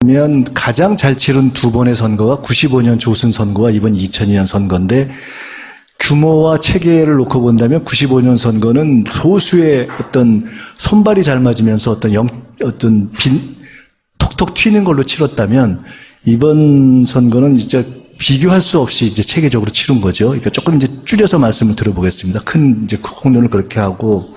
보면 가장 잘 치른 두 번의 선거가 95년 조순 선거와 이번 2002년 선거인데 규모와 체계를 놓고 본다면 95년 선거는 소수의 어떤 손발이 잘 맞으면서 톡톡 튀는 걸로 치렀다면 이번 선거는 이제 비교할 수 없이 이제 체계적으로 치른 거죠. 그러니까 조금 이제 줄여서 말씀을 들어보겠습니다. 큰 이제 홍론을 그렇게 하고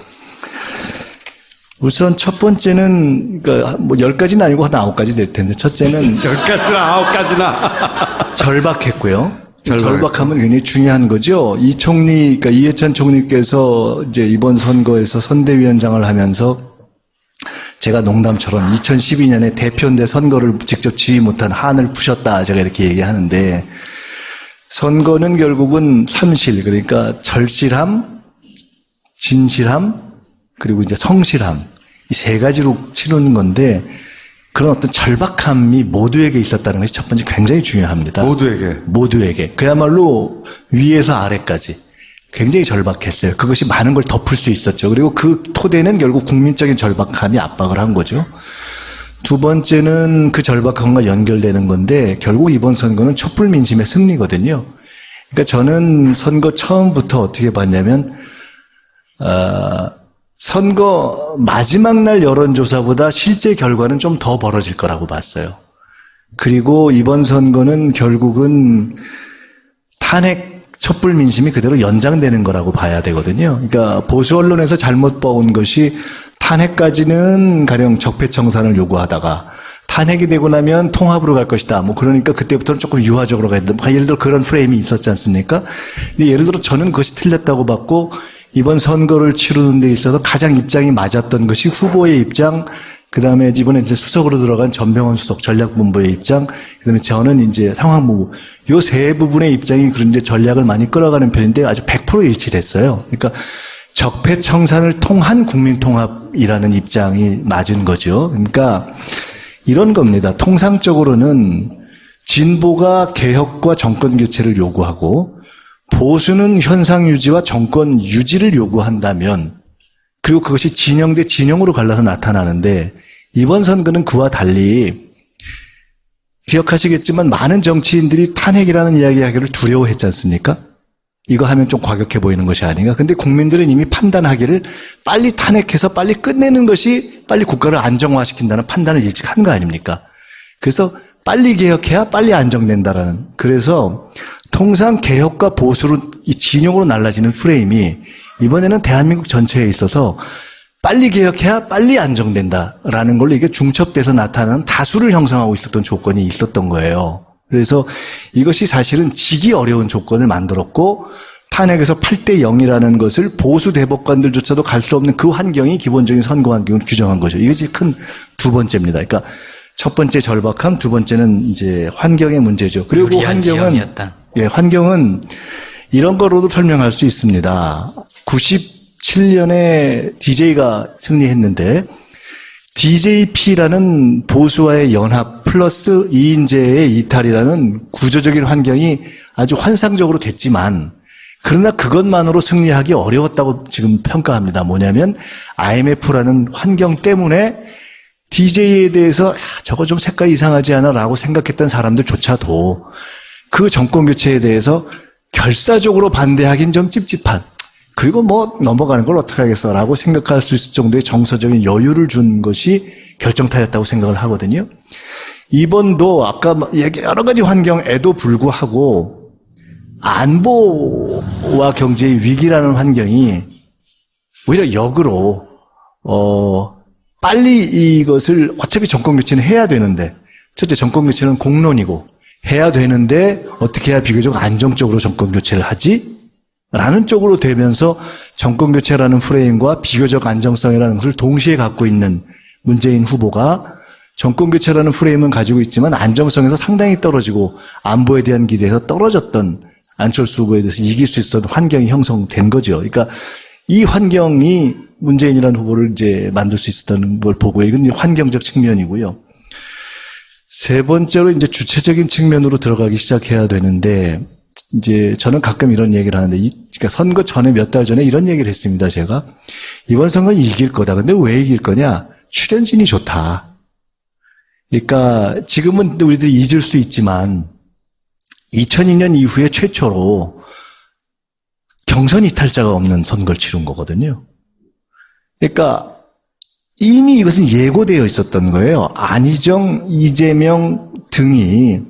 우선 첫 번째는 그러니까 뭐 10가지는 아니고 한 9가지 될 텐데 첫째는 10가지나 9가지나 절박했고요. 절박함은 굉장히 중요한 거죠. 이 총리, 그러니까 이해찬 총리께서 이제 이번 선거에서 선대위원장을 하면서 제가 농담처럼 2012년에 대표인데 선거를 직접 지휘 못한 한을 푸셨다. 제가 이렇게 얘기하는데 선거는 결국은 3실, 그러니까 절실함, 진실함, 그리고 이제 성실함. 이 세 가지로 치르는 건데 그런 어떤 절박함이 모두에게 있었다는 것이 첫 번째 굉장히 중요합니다. 모두에게. 그야말로 위에서 아래까지 굉장히 절박했어요. 그것이 많은 걸 덮을 수 있었죠. 그리고 그 토대는 결국 국민적인 절박함이 압박을 한 거죠. 두 번째는 그 절박함과 연결되는 건데 결국 이번 선거는 촛불 민심의 승리거든요. 그러니까 저는 선거 처음부터 어떻게 봤냐면 선거 마지막 날 여론조사보다 실제 결과는 좀 더 벌어질 거라고 봤어요. 그리고 이번 선거는 결국은 탄핵 촛불 민심이 그대로 연장되는 거라고 봐야 되거든요. 그러니까 보수 언론에서 잘못 봐온 것이 탄핵까지는 가령 적폐청산을 요구하다가 탄핵이 되고 나면 통합으로 갈 것이다. 뭐 그러니까 그때부터는 조금 유화적으로 가야 된다. 예를 들어 그런 프레임이 있었지 않습니까? 근데 예를 들어 저는 그것이 틀렸다고 봤고 이번 선거를 치르는 데 있어서 가장 입장이 맞았던 것이 후보의 입장, 그 다음에 이번에 이제 수석으로 들어간 전병헌 수석 전략본부의 입장, 그 다음에 저는 이제 상황본부, 요 세 부분의 입장이 그런 이제 전략을 많이 끌어가는 편인데 아주 100% 일치됐어요. 그러니까 적폐청산을 통한 국민통합이라는 입장이 맞은 거죠. 그러니까 이런 겁니다. 통상적으로는 진보가 개혁과 정권 교체를 요구하고 보수는 현상 유지와 정권 유지를 요구한다면 그리고 그것이 진영 대 진영으로 갈라서 나타나는데 이번 선거는 그와 달리 기억하시겠지만 많은 정치인들이 탄핵이라는 이야기하기를 두려워했지 않습니까? 이거 하면 좀 과격해 보이는 것이 아닌가. 근데 국민들은 이미 판단하기를 빨리 탄핵해서 빨리 끝내는 것이 빨리 국가를 안정화시킨다는 판단을 일찍 한 거 아닙니까? 그래서 빨리 개혁해야 빨리 안정된다라는. 그래서 통상 개혁과 보수로 이 진영으로 날라지는 프레임이 이번에는 대한민국 전체에 있어서 빨리 개혁해야 빨리 안정된다라는 걸로 이게 중첩돼서 나타나는 다수를 형성하고 있었던 조건이 있었던 거예요. 그래서 이것이 사실은 지기 어려운 조건을 만들었고 탄핵에서 8대 0이라는 것을 보수 대법관들조차도 갈 수 없는 그 환경이 기본적인 선거 환경을 규정한 거죠. 이것이 큰 두 번째입니다. 그러니까 첫 번째 절박함, 두 번째는 이제 환경의 문제죠. 그리고 환경은 이런 거로도 설명할 수 있습니다. 97년에 DJ가 승리했는데 DJP라는 보수와의 연합 플러스 이인제의 이탈이라는 구조적인 환경이 아주 환상적으로 됐지만 그러나 그것만으로 승리하기 어려웠다고 지금 평가합니다. 뭐냐면 IMF라는 환경 때문에 DJ에 대해서 저거 좀 색깔이 이상하지 않아 라고 생각했던 사람들조차도 그 정권 교체에 대해서 결사적으로 반대하긴 좀 찝찝한 그리고 뭐 넘어가는 걸 어떻게 하겠어 라고 생각할 수 있을 정도의 정서적인 여유를 준 것이 결정타였다고 생각을 하거든요. 이번도 아까 여러 가지 환경에도 불구하고 안보와 경제의 위기라는 환경이 오히려 역으로 빨리 이것을 어차피 정권 교체는 해야 되는데 첫째 정권 교체는 공론이고 해야 되는데 어떻게 해야 비교적 안정적으로 정권 교체를 하지? 라는 쪽으로 되면서 정권 교체라는 프레임과 비교적 안정성이라는 것을 동시에 갖고 있는 문재인 후보가 정권 교체라는 프레임은 가지고 있지만 안정성에서 상당히 떨어지고 안보에 대한 기대에서 떨어졌던 안철수 후보에 대해서 이길 수 있었던 환경이 형성된 거죠. 그러니까 이 환경이 문재인이라는 후보를 이제 만들 수 있었다는 걸 보고 이건 환경적 측면이고요. 세 번째로 이제 주체적인 측면으로 들어가기 시작해야 되는데 이제 저는 가끔 이런 얘기를 하는데 그러니까 선거 전에 몇 달 전에 이런 얘기를 했습니다. 제가 이번 선거는 이길 거다. 근데 왜 이길 거냐? 출연진이 좋다. 그러니까 지금은 우리들이 잊을 수 있지만 2002년 이후에 최초로 경선 이탈자가 없는 선거를 치른 거거든요. 그러니까 이미 이것은 예고되어 있었던 거예요. 안희정, 이재명 등이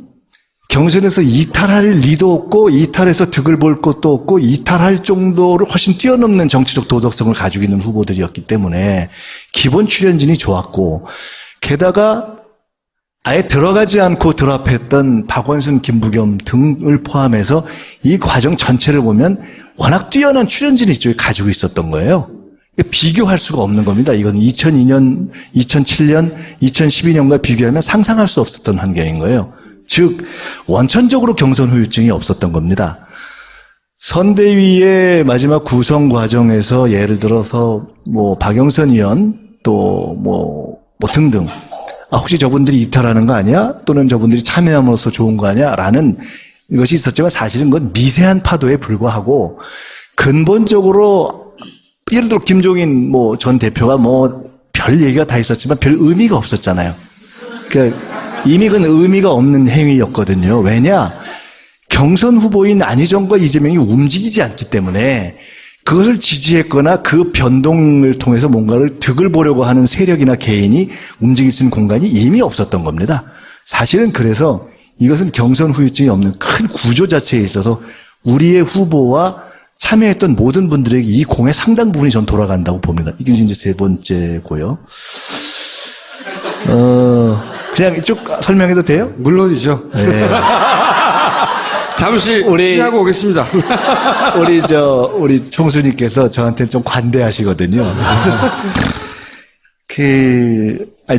경선에서 이탈할 리도 없고 이탈해서 득을 볼 것도 없고 이탈할 정도를 훨씬 뛰어넘는 정치적 도덕성을 가지고 있는 후보들이었기 때문에 기본 출연진이 좋았고 게다가 아예 들어가지 않고 드랍했던 박원순, 김부겸 등을 포함해서 이 과정 전체를 보면 워낙 뛰어난 출연진이 이쪽에 가지고 있었던 거예요. 비교할 수가 없는 겁니다. 이건 2002년, 2007년, 2012년과 비교하면 상상할 수 없었던 환경인 거예요. 즉 원천적으로 경선 후유증이 없었던 겁니다. 선대위의 마지막 구성 과정에서 예를 들어서 뭐 박영선 의원 또 뭐 등등 혹시 저분들이 이탈하는 거 아니야? 또는 저분들이 참여함으로써 좋은 거 아니야? 라는 것이 있었지만 사실은 그건 미세한 파도에 불과하고 근본적으로 예를 들어 김종인 뭐 전 대표가 뭐 별 얘기가 다 있었지만 별 의미가 없었잖아요. 그러니까 이미 그건 의미가 없는 행위였거든요. 왜냐? 경선 후보인 안희정과 이재명이 움직이지 않기 때문에 그것을 지지했거나 그 변동을 통해서 뭔가를 득을 보려고 하는 세력이나 개인이 움직일 수 있는 공간이 이미 없었던 겁니다. 사실은 그래서 이것은 경선 후유증이 없는 큰 구조 자체에 있어서 우리의 후보와 참여했던 모든 분들에게 이 공의 상당 부분이 전 돌아간다고 봅니다. 이게 이제 세 번째고요. 그냥 쭉 설명해도 돼요? 물론이죠. 네. 잠시 쉬하고 오겠습니다. 우리 총수님께서 저한테 좀 관대하시거든요.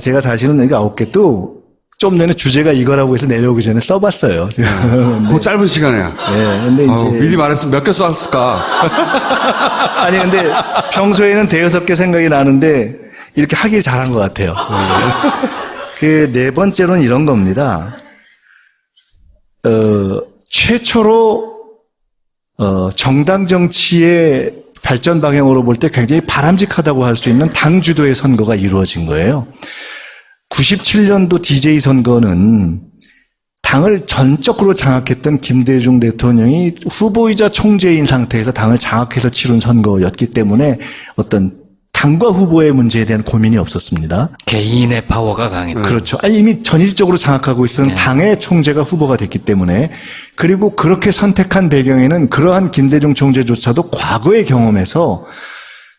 제가 다시는 이거 9개도 좀 전에 주제가 이거라고 해서 내려오기 전에 써봤어요. 그 짧은 시간에야. 네, 근데 이제. 미리 말했으면 몇 개 쏘았을까? 아니, 근데 평소에는 대여섯 개 생각이 나는데 이렇게 하길 잘한 것 같아요. 네 번째로는 이런 겁니다. 최초로 정당 정치의 발전 방향으로 볼 때 굉장히 바람직하다고 할 수 있는 당 주도의 선거가 이루어진 거예요. 97년도 DJ 선거는 당을 전적으로 장악했던 김대중 대통령이 후보이자 총재인 상태에서 당을 장악해서 치른 선거였기 때문에 어떤 당과 후보의 문제에 대한 고민이 없었습니다. 개인의 파워가 강했다. 그렇죠. 이미 전일적으로 장악하고 있었던 당의 총재가 후보가 됐기 때문에 그리고 그렇게 선택한 배경에는 그러한 김대중 총재조차도 과거의 경험에서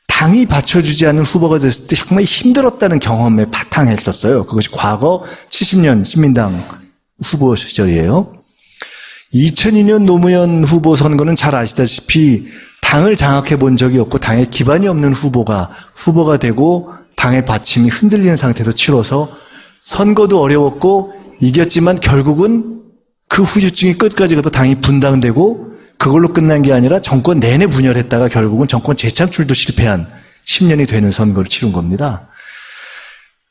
당이 받쳐주지 않는 후보가 됐을 때 정말 힘들었다는 경험에 바탕했었어요. 그것이 과거 70년 신민당 후보 시절이에요. 2002년 노무현 후보 선거는 잘 아시다시피 당을 장악해 본 적이 없고 당에 기반이 없는 후보가 되고 당의 받침이 흔들리는 상태에서 치러서 선거도 어려웠고 이겼지만 결국은 그 후유증이 끝까지 가도 당이 분당되고 그걸로 끝난 게 아니라 정권 내내 분열했다가 결국은 정권 재창출도 실패한 10년이 되는 선거를 치른 겁니다.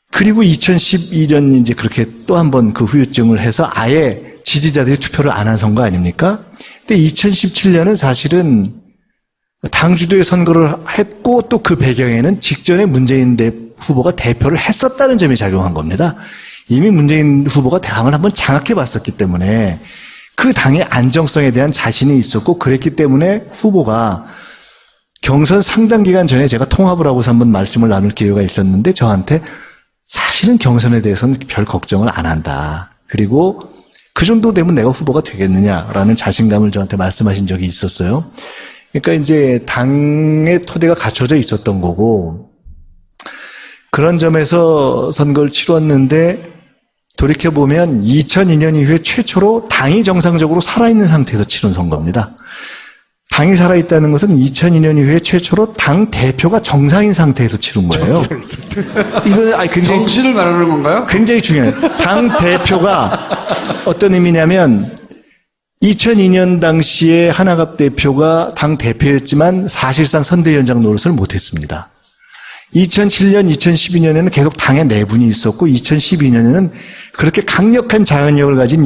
그리고 2012년 이제 그렇게 또 한 번 그 후유증을 해서 아예 지지자들이 투표를 안 한 선거 아닙니까? 근데 2017년은 사실은 당 주도의 선거를 했고 또 그 배경에는 직전에 문재인 후보가 대표를 했었다는 점이 작용한 겁니다. 이미 문재인 후보가 당을 한번 장악해 봤었기 때문에 그 당의 안정성에 대한 자신이 있었고 그랬기 때문에 후보가 경선 상당 기간 전에 제가 통합을 하고서 한번 말씀을 나눌 기회가 있었는데 저한테 사실은 경선에 대해서는 별 걱정을 안 한다. 그리고 그 정도 되면 내가 후보가 되겠느냐라는 자신감을 저한테 말씀하신 적이 있었어요. 그러니까 이제 당의 토대가 갖춰져 있었던 거고 그런 점에서 선거를 치렀는데 돌이켜보면 2002년 이후에 최초로 당이 정상적으로 살아있는 상태에서 치른 선거입니다. 당이 살아있다는 것은 2002년 이후에 최초로 당 대표가 정상인 상태에서 치른 거예요. 이건 굉장히 정치를 말하는 건가요? 굉장히 중요해요. 당 대표가 어떤 의미냐면 2002년 당시에 하나갑 대표가 당 대표였지만 사실상 선대위원장 노릇을 못했습니다. 2007년, 2012년에는 계속 당의 내분이 있었고 2012년에는 그렇게 강력한 자은력을 가진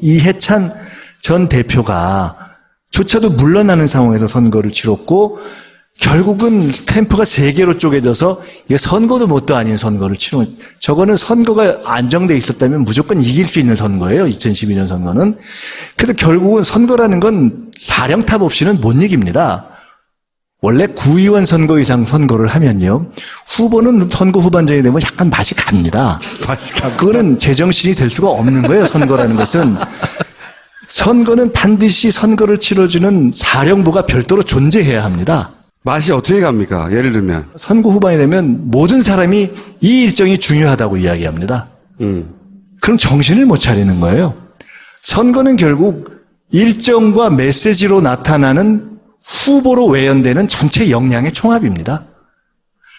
이해찬 전 대표가 조차도 물러나는 상황에서 선거를 치렀고 결국은 캠프가 세 개로 쪼개져서 이게 선거도 뭣도 아닌 선거를 치르는, 저거는 선거가 안정돼 있었다면 무조건 이길 수 있는 선거예요. 2012년 선거는. 그래도 결국은 선거라는 건 사령탑 없이는 못 이깁니다. 원래 구의원 선거 이상 선거를 하면요, 후보는 선거 후반전이 되면 약간 맛이 갑니다. 그거는 제정신이 될 수가 없는 거예요. 선거라는 것은. 선거는 반드시 선거를 치러주는 사령부가 별도로 존재해야 합니다. 맛이 어떻게 갑니까? 예를 들면. 선거 후반이 되면 모든 사람이 이 일정이 중요하다고 이야기합니다. 그럼 정신을 못 차리는 거예요. 선거는 결국 일정과 메시지로 나타나는 후보로 외연되는 전체 역량의 총합입니다.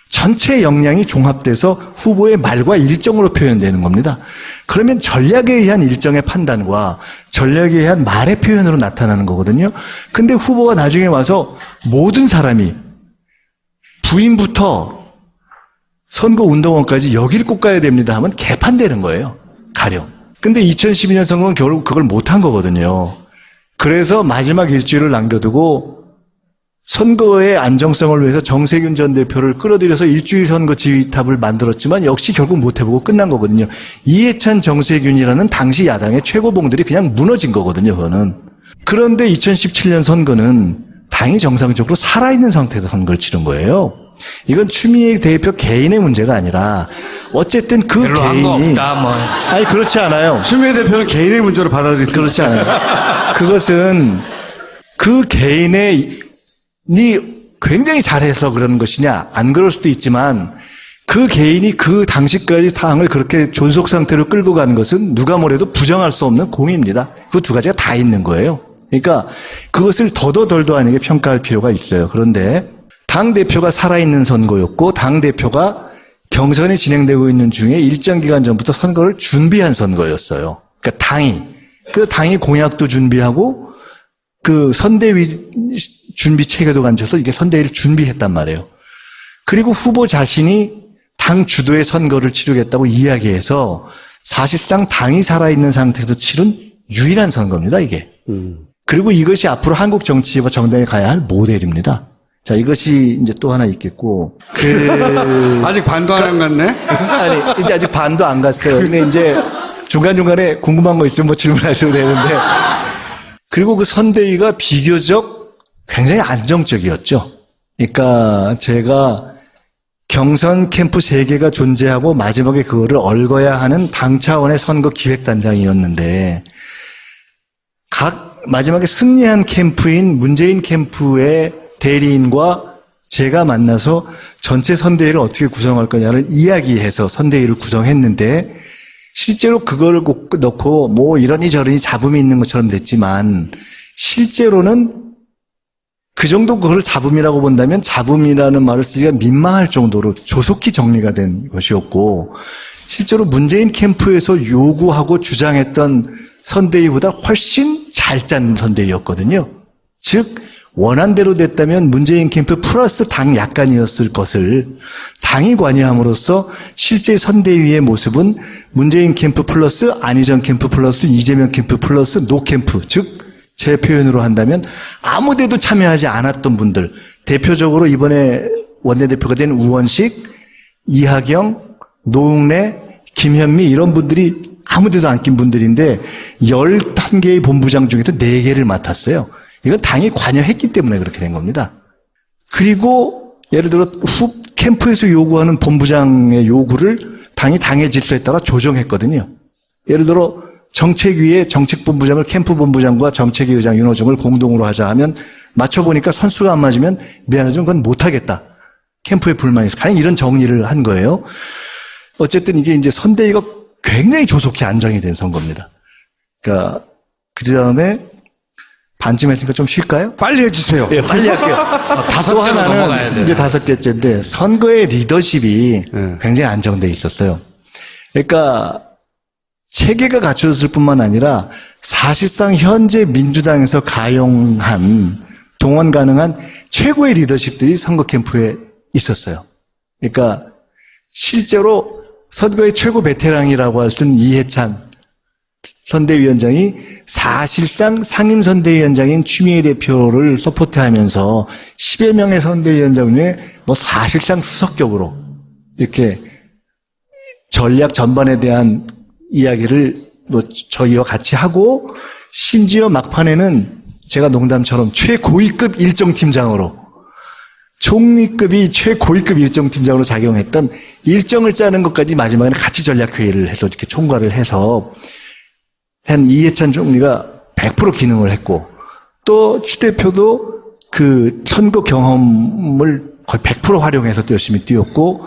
전체 역량이 종합돼서 후보의 말과 일정으로 표현되는 겁니다. 그러면 전략에 의한 일정의 판단과 전략에 의한 말의 표현으로 나타나는 거거든요. 근데 후보가 나중에 와서 모든 사람이 부인부터 선거 운동원까지 여기를 꼭 가야 됩니다 하면 개판되는 거예요. 가령. 근데 2012년 선거는 결국 그걸 못한 거거든요. 그래서 마지막 일주일을 남겨두고 선거의 안정성을 위해서 정세균 전 대표를 끌어들여서 일주일 선거 지휘탑을 만들었지만 역시 결국 못해보고 끝난 거거든요. 이해찬, 정세균이라는 당시 야당의 최고봉들이 그냥 무너진 거거든요. 그거는. 그런데 2017년 선거는 당이 정상적으로 살아있는 상태에서 선거를 치른 거예요. 이건 추미애 대표 개인의 문제가 아니라 어쨌든 그 별로 한 거 개인이 없다, 뭐. 아니 그렇지 않아요. 추미애 대표는 개인의 문제로 받아들이지. 그렇지 않아요. 그것은 그 개인의 굉장히 잘해서 그러는 것이냐, 안 그럴 수도 있지만 그 개인이 그 당시까지 상황을 그렇게 존속 상태로 끌고 가는 것은 누가 뭐래도 부정할 수 없는 공입니다. 그 두 가지가 다 있는 거예요. 그러니까 그것을 더더덜도 아니게 평가할 필요가 있어요. 그런데 당대표가 살아있는 선거였고 당대표가 경선이 진행되고 있는 중에 일정 기간 전부터 선거를 준비한 선거였어요. 그러니까 당이 공약도 준비하고 그 선대위 준비 체계도 갖춰서 이게 선대위를 준비했단 말이에요. 그리고 후보 자신이 당 주도의 선거를 치르겠다고 이야기해서 사실상 당이 살아있는 상태에서 치른 유일한 선거입니다, 이게. 그리고 이것이 앞으로 한국 정치와 정당에 가야 할 모델입니다. 자, 이것이 이제 또 하나 있겠고. 아직 반도 안 갔네? 아니, 이제 아직 반도 안 갔어요. 근데 이제 중간중간에 궁금한 거 있으면 뭐 질문하셔도 되는데. 그리고 그 선대위가 비교적 굉장히 안정적이었죠. 그러니까 제가 경선 캠프 3개가 존재하고 마지막에 그거를 얽어야 하는 당 차원의 선거 기획단장이었는데 마지막에 승리한 캠프인 문재인 캠프의 대리인과 제가 만나서 전체 선대위를 어떻게 구성할 거냐를 이야기해서 선대위를 구성했는데 실제로 그걸 넣고 뭐 이러니 저러니 잡음이 있는 것처럼 됐지만 실제로는 그 정도 그걸 잡음이라고 본다면 잡음이라는 말을 쓰기가 민망할 정도로 조속히 정리가 된 것이었고 실제로 문재인 캠프에서 요구하고 주장했던 선대위보다 훨씬 잘 짠 선대위였거든요. 즉 원안대로 됐다면 문재인 캠프 플러스 당 약간이었을 것을 당이 관여함으로써 실제 선대위의 모습은 문재인 캠프 플러스 안희정 캠프 플러스 이재명 캠프 플러스 노 캠프, 즉 제 표현으로 한다면 아무 데도 참여하지 않았던 분들, 대표적으로 이번에 원내대표가 된 우원식, 이하경, 노웅래, 김현미 이런 분들이 아무 데도 안 낀 분들인데 11개의 본부장 중에서 4개를 맡았어요. 이건 당이 관여했기 때문에 그렇게 된 겁니다. 그리고 예를 들어 캠프에서 요구하는 본부장의 요구를 당이 당의 질서에 따라 조정했거든요. 예를 들어 정책위의 정책본부장을 캠프본부장과 정책위 의장 윤호중을 공동으로 하자 하면 맞춰보니까 선수가 안 맞으면 미안하지만 그건 못하겠다. 캠프에 불만이 있어. 가령 이런 정리를 한 거예요. 어쨌든 이게 이제 선대위가 굉장히 조속히 안정이 된 선거입니다. 그러니까 그 다음에 반쯤 했으니까 좀 쉴까요? 빨리 해주세요. 예, 빨리 할게요. 또 하나는 이제 5개째인데 선거의 리더십이 굉장히 안정돼 있었어요. 그러니까 체계가 갖춰졌을 뿐만 아니라 사실상 현재 민주당에서 가용한 동원 가능한 최고의 리더십들이 선거 캠프에 있었어요. 그러니까 실제로 선거의 최고 베테랑이라고 할 수 있는 이해찬 선대위원장이 사실상 상임선대위원장인 추미애 대표를 서포트하면서 10여 명의 선대위원장 중에 뭐 사실상 수석격으로 이렇게 전략 전반에 대한 이야기를 뭐 저희와 같이 하고 심지어 막판에는 제가 농담처럼 최고위급 일정팀장으로 총리급이 최고위급 일정팀장으로 작용했던 일정을 짜는 것까지 마지막에는 같이 전략회의를 해서 이렇게 총괄을 해서 한 이해찬 총리가 100% 기능을 했고 또 추 대표도 그 선거 경험을 거의 100% 활용해서 또 열심히 뛰었고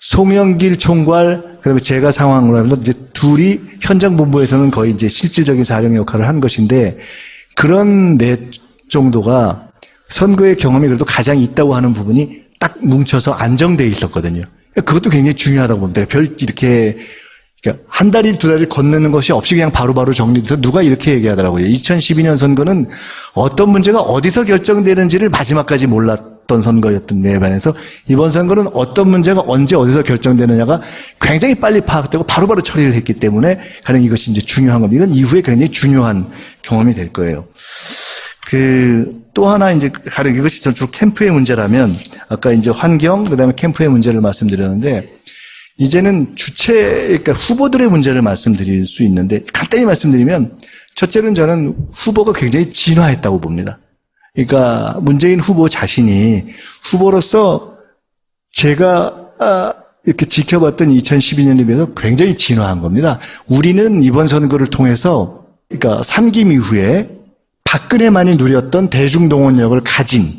송영길 총괄 그다음에 제가 상황으로 하면서 이제 둘이 현장 본부에서는 거의 이제 실질적인 사령 역할을 한 것인데 그런 넷 정도가 선거의 경험이 그래도 가장 있다고 하는 부분이 딱 뭉쳐서 안정돼 있었거든요. 그것도 굉장히 중요하다고 봅니다. 별 이렇게 그러니까 한 달이 두 달이 건너는 것이 없이 그냥 바로바로 정리돼서 누가 이렇게 얘기하더라고요. 2012년 선거는 어떤 문제가 어디서 결정되는지를 마지막까지 몰랐던 선거였던 데에 반해서 이번 선거는 어떤 문제가 언제 어디서 결정되느냐가 굉장히 빨리 파악되고 바로바로 처리를 했기 때문에 가령 이것이 이제 중요한 겁니다. 이건 이후에 굉장히 중요한 경험이 될 거예요. 또 하나 이제 가령 이것이 주로 캠프의 문제라면 아까 이제 환경 그다음에 캠프의 문제를 말씀드렸는데 이제는 그러니까 후보들의 문제를 말씀드릴 수 있는데 간단히 말씀드리면 첫째는 저는 후보가 굉장히 진화했다고 봅니다. 그러니까 문재인 후보 자신이 후보로서 제가 이렇게 지켜봤던 2012년에 비해서 굉장히 진화한 겁니다. 우리는 이번 선거를 통해서 그러니까 3김 이후에 박근혜만이 누렸던 대중동원력을 가진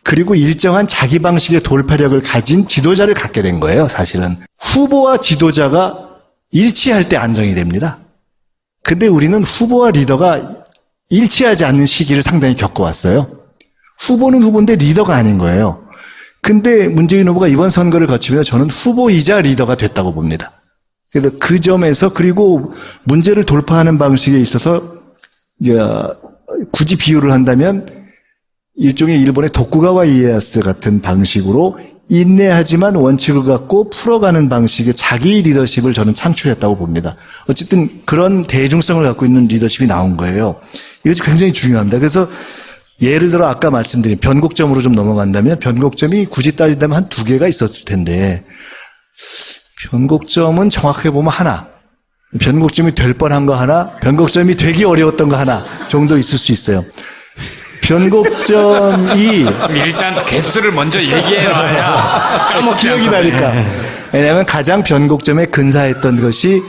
그리고 일정한 자기 방식의 돌파력을 가진 지도자를 갖게 된 거예요, 사실은. 후보와 지도자가 일치할 때 안정이 됩니다. 근데 우리는 후보와 리더가 일치하지 않는 시기를 상당히 겪어왔어요. 후보는 후보인데 리더가 아닌 거예요. 근데 문재인 후보가 이번 선거를 거치면서 저는 후보이자 리더가 됐다고 봅니다. 그래서 그 점에서 그리고 문제를 돌파하는 방식에 있어서 이제 굳이 비유를 한다면 일종의 일본의 도쿠가와 이에야스 같은 방식으로 인내하지만 원칙을 갖고 풀어가는 방식의 자기 리더십을 저는 창출했다고 봅니다. 어쨌든 그런 대중성을 갖고 있는 리더십이 나온 거예요. 이것이 굉장히 중요합니다. 그래서 예를 들어 아까 말씀드린 변곡점으로 좀 넘어간다면 변곡점이 굳이 따진다면 한 2개가 있었을 텐데 변곡점은 정확하게 보면 하나, 변곡점이 될 뻔한 거 하나, 변곡점이 되기 어려웠던 거 하나 정도 있을 수 있어요. 변곡점이 일단 개수를 먼저 얘기해놔야 까먹지 기억이 나니까. 왜냐하면 가장 변곡점에 근사했던 것이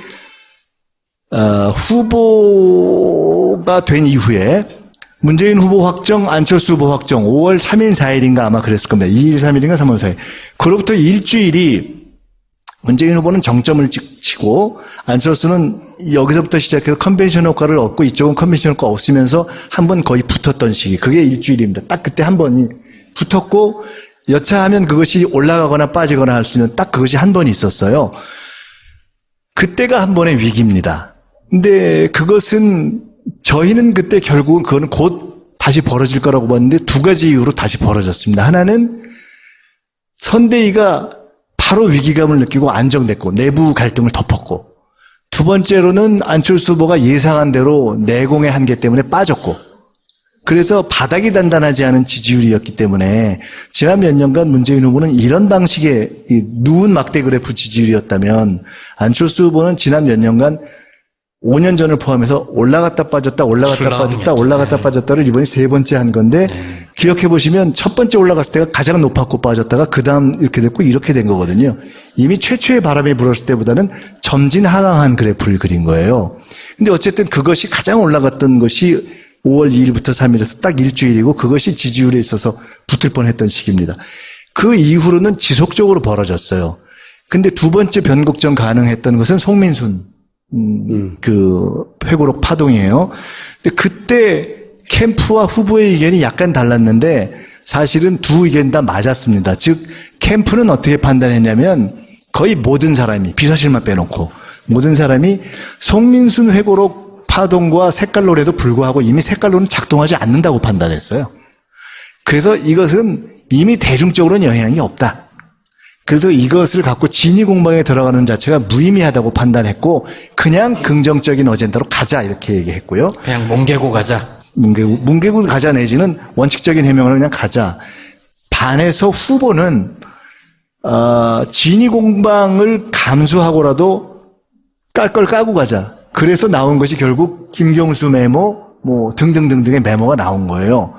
후보가 된 이후에 문재인 후보 확정, 안철수 후보 확정 5월 3일, 4일인가 아마 그랬을 겁니다. 2일, 3일인가 3월 4일. 그로부터 일주일이 문재인 후보는 정점을 치고 안철수는 여기서부터 시작해서 컨벤션 효과를 얻고 이쪽은 컨벤션 효과 없으면서 한 번 거의 붙었던 시기. 그게 일주일입니다. 딱 그때 한 번이 붙었고 여차하면 그것이 올라가거나 빠지거나 할 수 있는 딱 그것이 한 번 있었어요. 그때가 한 번의 위기입니다. 근데 그것은 저희는 그때 결국은 그거는 곧 다시 벌어질 거라고 봤는데 2가지 이유로 다시 벌어졌습니다. 하나는 선대위가 바로 위기감을 느끼고 안정됐고 내부 갈등을 덮었고 두 번째로는 안철수 후보가 예상한 대로 내공의 한계 때문에 빠졌고 그래서 바닥이 단단하지 않은 지지율이었기 때문에 지난 몇 년간 문재인 후보는 이런 방식의 누운 막대 그래프 지지율이었다면 안철수 후보는 지난 몇 년간 5년 전을 포함해서 올라갔다 빠졌다 올라갔다 빠졌다 올라갔다 빠졌다를 이번에 3번째 한 건데 기억해 보시면 첫 번째 올라갔을 때가 가장 높았고 빠졌다가 그 다음 이렇게 됐고 이렇게 된 거거든요. 이미 최초의 바람이 불었을 때보다는 점진 하강한 그래프를 그린 거예요. 근데 어쨌든 그것이 가장 올라갔던 것이 5월 2일부터 3일에서 딱 일주일이고 그것이 지지율에 있어서 붙을 뻔했던 시기입니다. 그 이후로는 지속적으로 벌어졌어요. 근데 2번째 변곡점 가능했던 것은 송민순 그 회고록 파동이에요. 근데 그때 캠프와 후보의 의견이 약간 달랐는데 사실은 두 의견 다 맞았습니다. 즉 캠프는 어떻게 판단했냐면 거의 모든 사람이 비서실만 빼놓고 모든 사람이 송민순 회고록 파동과 색깔론에도 불구하고 이미 색깔론은 작동하지 않는다고 판단했어요. 그래서 이것은 이미 대중적으로는 영향이 없다. 그래서 이것을 갖고 진위 공방에 들어가는 자체가 무의미하다고 판단했고 그냥 긍정적인 어젠다로 가자 이렇게 얘기했고요. 그냥 뭉개고 가자. 뭉개고 가자 내지는 원칙적인 해명을 그냥 가자. 반해서 후보는 진위 공방을 감수하고라도 깔 걸 까고 가자. 그래서 나온 것이 결국 김경수 메모 뭐 등등등등의 메모가 나온 거예요.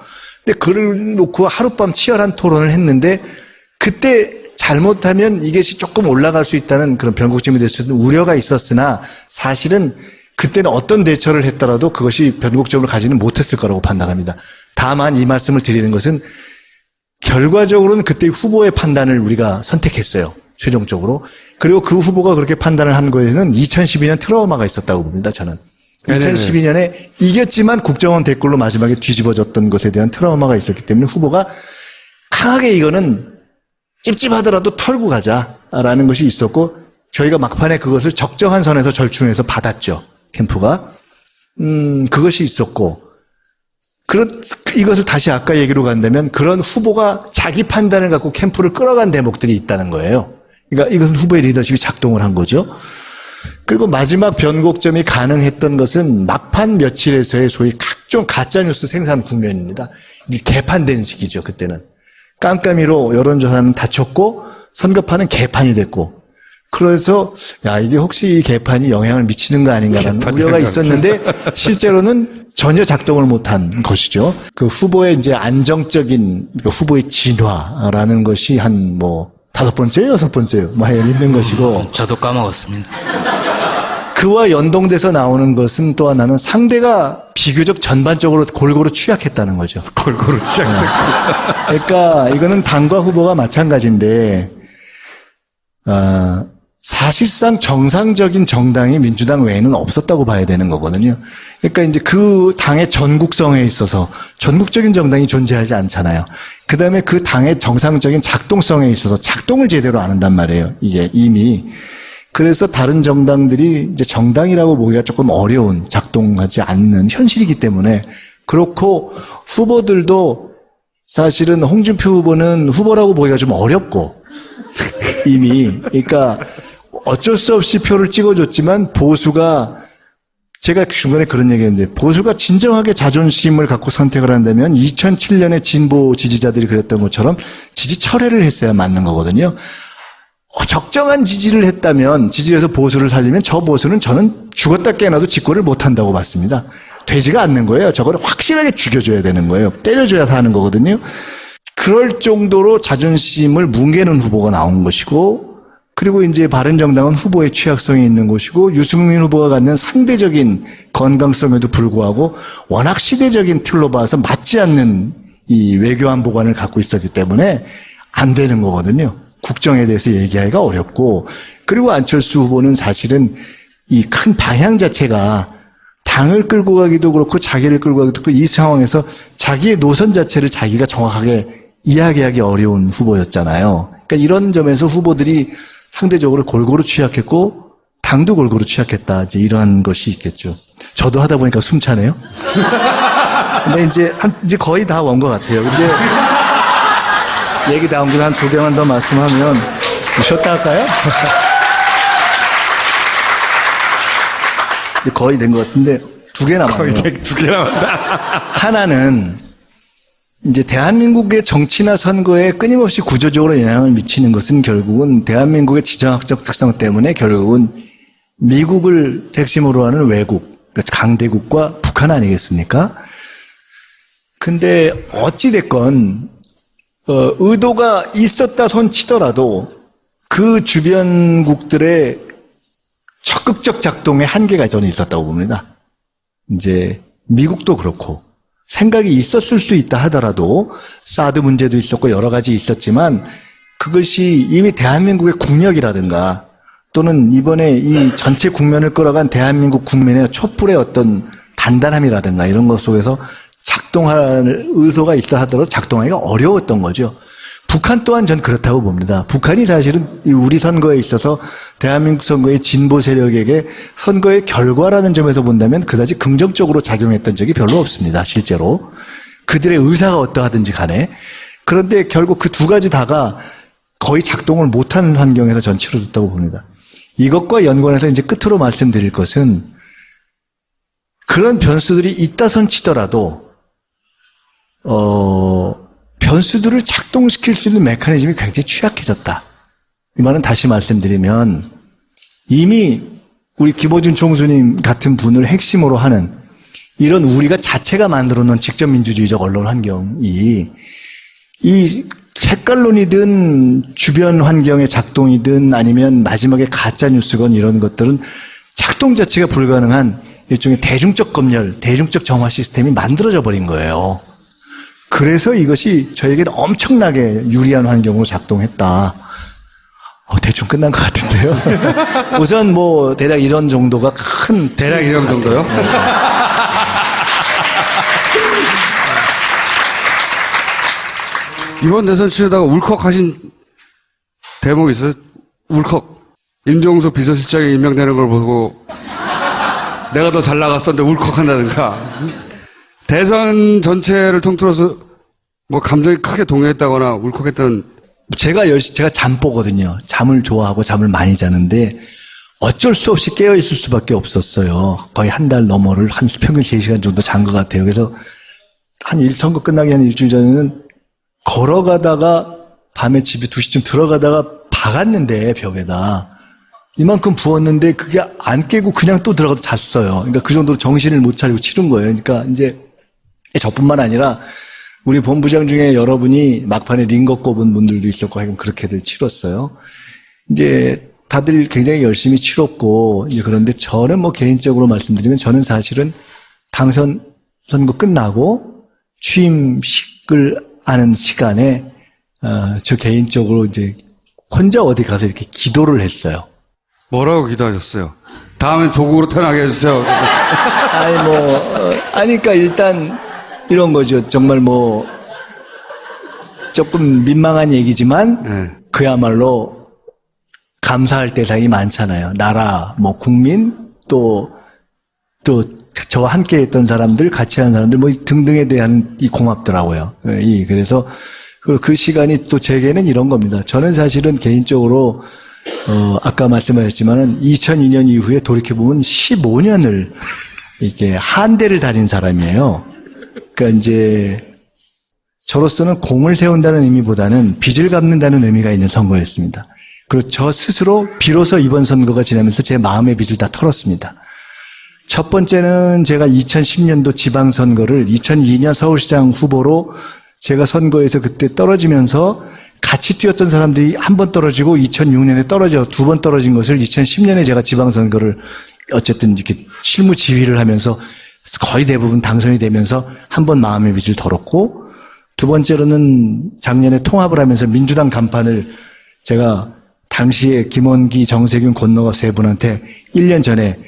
근데 글을 놓고 하룻밤 치열한 토론을 했는데 그때 잘못하면 이것이 조금 올라갈 수 있다는 그런 변곡점이 될 수 있는 우려가 있었으나 사실은 그때는 어떤 대처를 했더라도 그것이 변곡점을 가지는 못했을 거라고 판단합니다. 다만 이 말씀을 드리는 것은 결과적으로는 그때 후보의 판단을 우리가 선택했어요. 최종적으로. 그리고 그 후보가 그렇게 판단을 한 거에는 2012년 트라우마가 있었다고 봅니다. 저는. 네네네. 2012년에 이겼지만 국정원 댓글로 마지막에 뒤집어졌던 것에 대한 트라우마가 있었기 때문에 후보가 강하게 이거는 찝찝하더라도 털고 가자라는 것이 있었고 저희가 막판에 그것을 적정한 선에서 절충해서 받았죠. 캠프가. 그것이 있었고 이것을 다시 아까 얘기로 간다면 그런 후보가 자기 판단을 갖고 캠프를 끌어간 대목들이 있다는 거예요. 그러니까 이것은 후보의 리더십이 작동을 한 거죠. 그리고 마지막 변곡점이 가능했던 것은 막판 며칠에서의 소위 각종 가짜뉴스 생산 국면입니다. 이게 개판된 시기죠, 그때는. 깜깜이로 여론조사는 닫혔고 선거판은 개판이 됐고 그래서 야 이게 혹시 이 개판이 영향을 미치는 거 아닌가라는 우려가 있었는데 실제로는 전혀 작동을 못한 것이죠. 그 후보의 이제 안정적인 그 후보의 진화라는 것이 한 뭐 5번째요, 6번째요, 뭐 하여간 있는 것이고 저도 까먹었습니다. 그와 연동돼서 나오는 것은 또 하나는 상대가 비교적 전반적으로 골고루 취약했다는 거죠. 골고루 시작됐고. 그러니까 이거는 당과 후보가 마찬가지인데 사실상 정상적인 정당이 민주당 외에는 없었다고 봐야 되는 거거든요. 그러니까 이제 그 당의 전국성에 있어서 전국적인 정당이 존재하지 않잖아요. 그 다음에 그 당의 정상적인 작동성에 있어서 작동을 제대로 안 한단 말이에요. 이게 이미. 그래서 다른 정당들이 이제 정당이라고 보기가 조금 어려운 작동하지 않는 현실이기 때문에 그렇고 후보들도 사실은 홍준표 후보는 후보라고 보기가 좀 어렵고 이미 그러니까 어쩔 수 없이 표를 찍어줬지만 보수가 제가 중간에 그런 얘기했는데 보수가 진정하게 자존심을 갖고 선택을 한다면 2007년에 진보 지지자들이 그랬던 것처럼 지지 철회를 했어야 맞는 거거든요. 적정한 지지를 했다면 지지해서 보수를 살리면 저 보수는 저는 죽었다 깨어나도 집권을 못한다고 봤습니다. 되지가 않는 거예요. 저거를 확실하게 죽여줘야 되는 거예요. 때려줘야 사는 거거든요. 그럴 정도로 자존심을 뭉개는 후보가 나온 것이고 그리고 이제 바른정당은 후보의 취약성이 있는 것이고 유승민 후보가 갖는 상대적인 건강성에도 불구하고 워낙 시대적인 틀로 봐서 맞지 않는 이 외교안 보관을 갖고 있었기 때문에 안 되는 거거든요. 국정에 대해서 얘기하기가 어렵고 그리고 안철수 후보는 사실은 이 큰 방향 자체가 당을 끌고 가기도 그렇고 자기를 끌고 가기도 그렇고 이 상황에서 자기의 노선 자체를 자기가 정확하게 이야기하기 어려운 후보였잖아요. 그러니까 이런 점에서 후보들이 상대적으로 골고루 취약했고 당도 골고루 취약했다. 이제 이러한 것이 있겠죠. 저도 하다 보니까 숨차네요. 근데 이제 거의 다 온 것 같아요. 근데 얘기 나온 거 한 2개만 더 말씀하면 쉬었다 할까요? 이제 거의 된 것 같은데 2개 남았네요. 거의 2개 남았다. 하나는 이제 대한민국의 정치나 선거에 끊임없이 구조적으로 영향을 미치는 것은 결국은 대한민국의 지정학적 특성 때문에 결국은 미국을 핵심으로 하는 외국, 그러니까 강대국과 북한 아니겠습니까? 근데 어찌됐건 의도가 있었다 손치더라도 그 주변국들의 적극적 작동에 한계가 저는 있었다고 봅니다. 이제 미국도 그렇고 생각이 있었을 수 있다 하더라도 사드 문제도 있었고 여러 가지 있었지만 그것이 이미 대한민국의 국력이라든가 또는 이번에 이 전체 국면을 끌어간 대한민국 국민의 촛불의 어떤 단단함이라든가 이런 것 속에서 작동할 의도가 있다 하더라도 작동하기가 어려웠던 거죠. 북한 또한 전 그렇다고 봅니다. 북한이 사실은 우리 선거에 있어서 대한민국 선거의 진보 세력에게 선거의 결과라는 점에서 본다면 그다지 긍정적으로 작용했던 적이 별로 없습니다. 실제로. 그들의 의사가 어떠하든지 간에. 그런데 결국 그 두 가지 다가 거의 작동을 못하는 환경에서 전 치러졌다고 봅니다. 이것과 연관해서 이제 끝으로 말씀드릴 것은 그런 변수들이 있다선 치더라도 변수들을 작동시킬 수 있는 메커니즘이 굉장히 취약해졌다. 이 말은 다시 말씀드리면 이미 우리 김어준 총수님 같은 분을 핵심으로 하는 이런 우리가 자체가 만들어 놓은 직접 민주주의적 언론 환경이 이 색깔론이든 주변 환경의 작동이든 아니면 마지막에 가짜 뉴스건 이런 것들은 작동 자체가 불가능한 일종의 대중적 검열, 대중적 정화 시스템이 만들어져 버린 거예요. 그래서 이것이 저에게는 엄청나게 유리한 환경으로 작동했다. 대충 끝난 것 같은데요. 우선 뭐 대략 이런 정도가 큰 대략 이런 정도요? 이번 대선 치르다가 울컥하신 대목이 있어요. 울컥. 임종석 비서실장이 임명되는 걸 보고 내가 더 잘 나갔었는데 울컥한다든가. 대선 전체를 통틀어서 뭐 감정이 크게 동요했다거나 울컥했던. 제가 잠보거든요. 잠을 좋아하고 잠을 많이 자는데 어쩔 수 없이 깨어 있을 수밖에 없었어요. 거의 한 달 너머를 한 평균 3시간 정도 잔 것 같아요. 그래서 선거 끝나기 한 일주일 전에는 걸어가다가 밤에 집에 2시쯤 들어가다가 박았는데 벽에다 이만큼 부었는데 그게 안 깨고 그냥 또 들어가서 잤어요. 그러니까 그 정도로 정신을 못 차리고 치른 거예요. 그러니까 이제 저뿐만 아니라 우리 본부장 중에 여러분이 막판에 링거 꼽은 분들도 있었고 하여간 그렇게들 치렀어요. 이제 다들 굉장히 열심히 치렀고 이제 그런데 저는 뭐 개인적으로 말씀드리면 저는 사실은 당선 선거 끝나고 취임식을 하는 시간에 저 개인적으로 이제 혼자 어디 가서 이렇게 기도를 했어요. 뭐라고 기도하셨어요? 다음엔 조국으로 태어나게 해주세요. 그러니까 일단 이런 거죠. 정말 뭐 조금 민망한 얘기지만 네. 그야말로 감사할 대상이 많잖아요. 나라, 뭐 국민, 또 저와 함께 했던 사람들, 같이 한 사람들, 뭐 등등에 대한 이 고맙더라고요. 그래서 그 시간이 또 제게는 이런 겁니다. 저는 사실은 개인적으로, 아까 말씀하셨지만은 2002년 이후에 돌이켜보면 15년을 이렇게 한대를 다닌 사람이에요. 그러니까 이제 저로서는 공을 세운다는 의미보다는 빚을 갚는다는 의미가 있는 선거였습니다. 그리고 저 스스로 비로소 이번 선거가 지나면서 제 마음의 빚을 다 털었습니다. 첫 번째는 제가 2010년도 지방선거를 2002년 서울시장 후보로 제가 선거에서 그때 떨어지면서 같이 뛰었던 사람들이 한 번 떨어지고 2006년에 두 번 떨어진 것을 2010년에 제가 지방선거를 어쨌든 이렇게 실무 지휘를 하면서 거의 대부분 당선이 되면서 한 번 마음의 빚을 덜었고 두 번째로는 작년에 통합을 하면서 민주당 간판을 제가 당시에 김원기, 정세균, 권노갑 세 분한테 1년 전에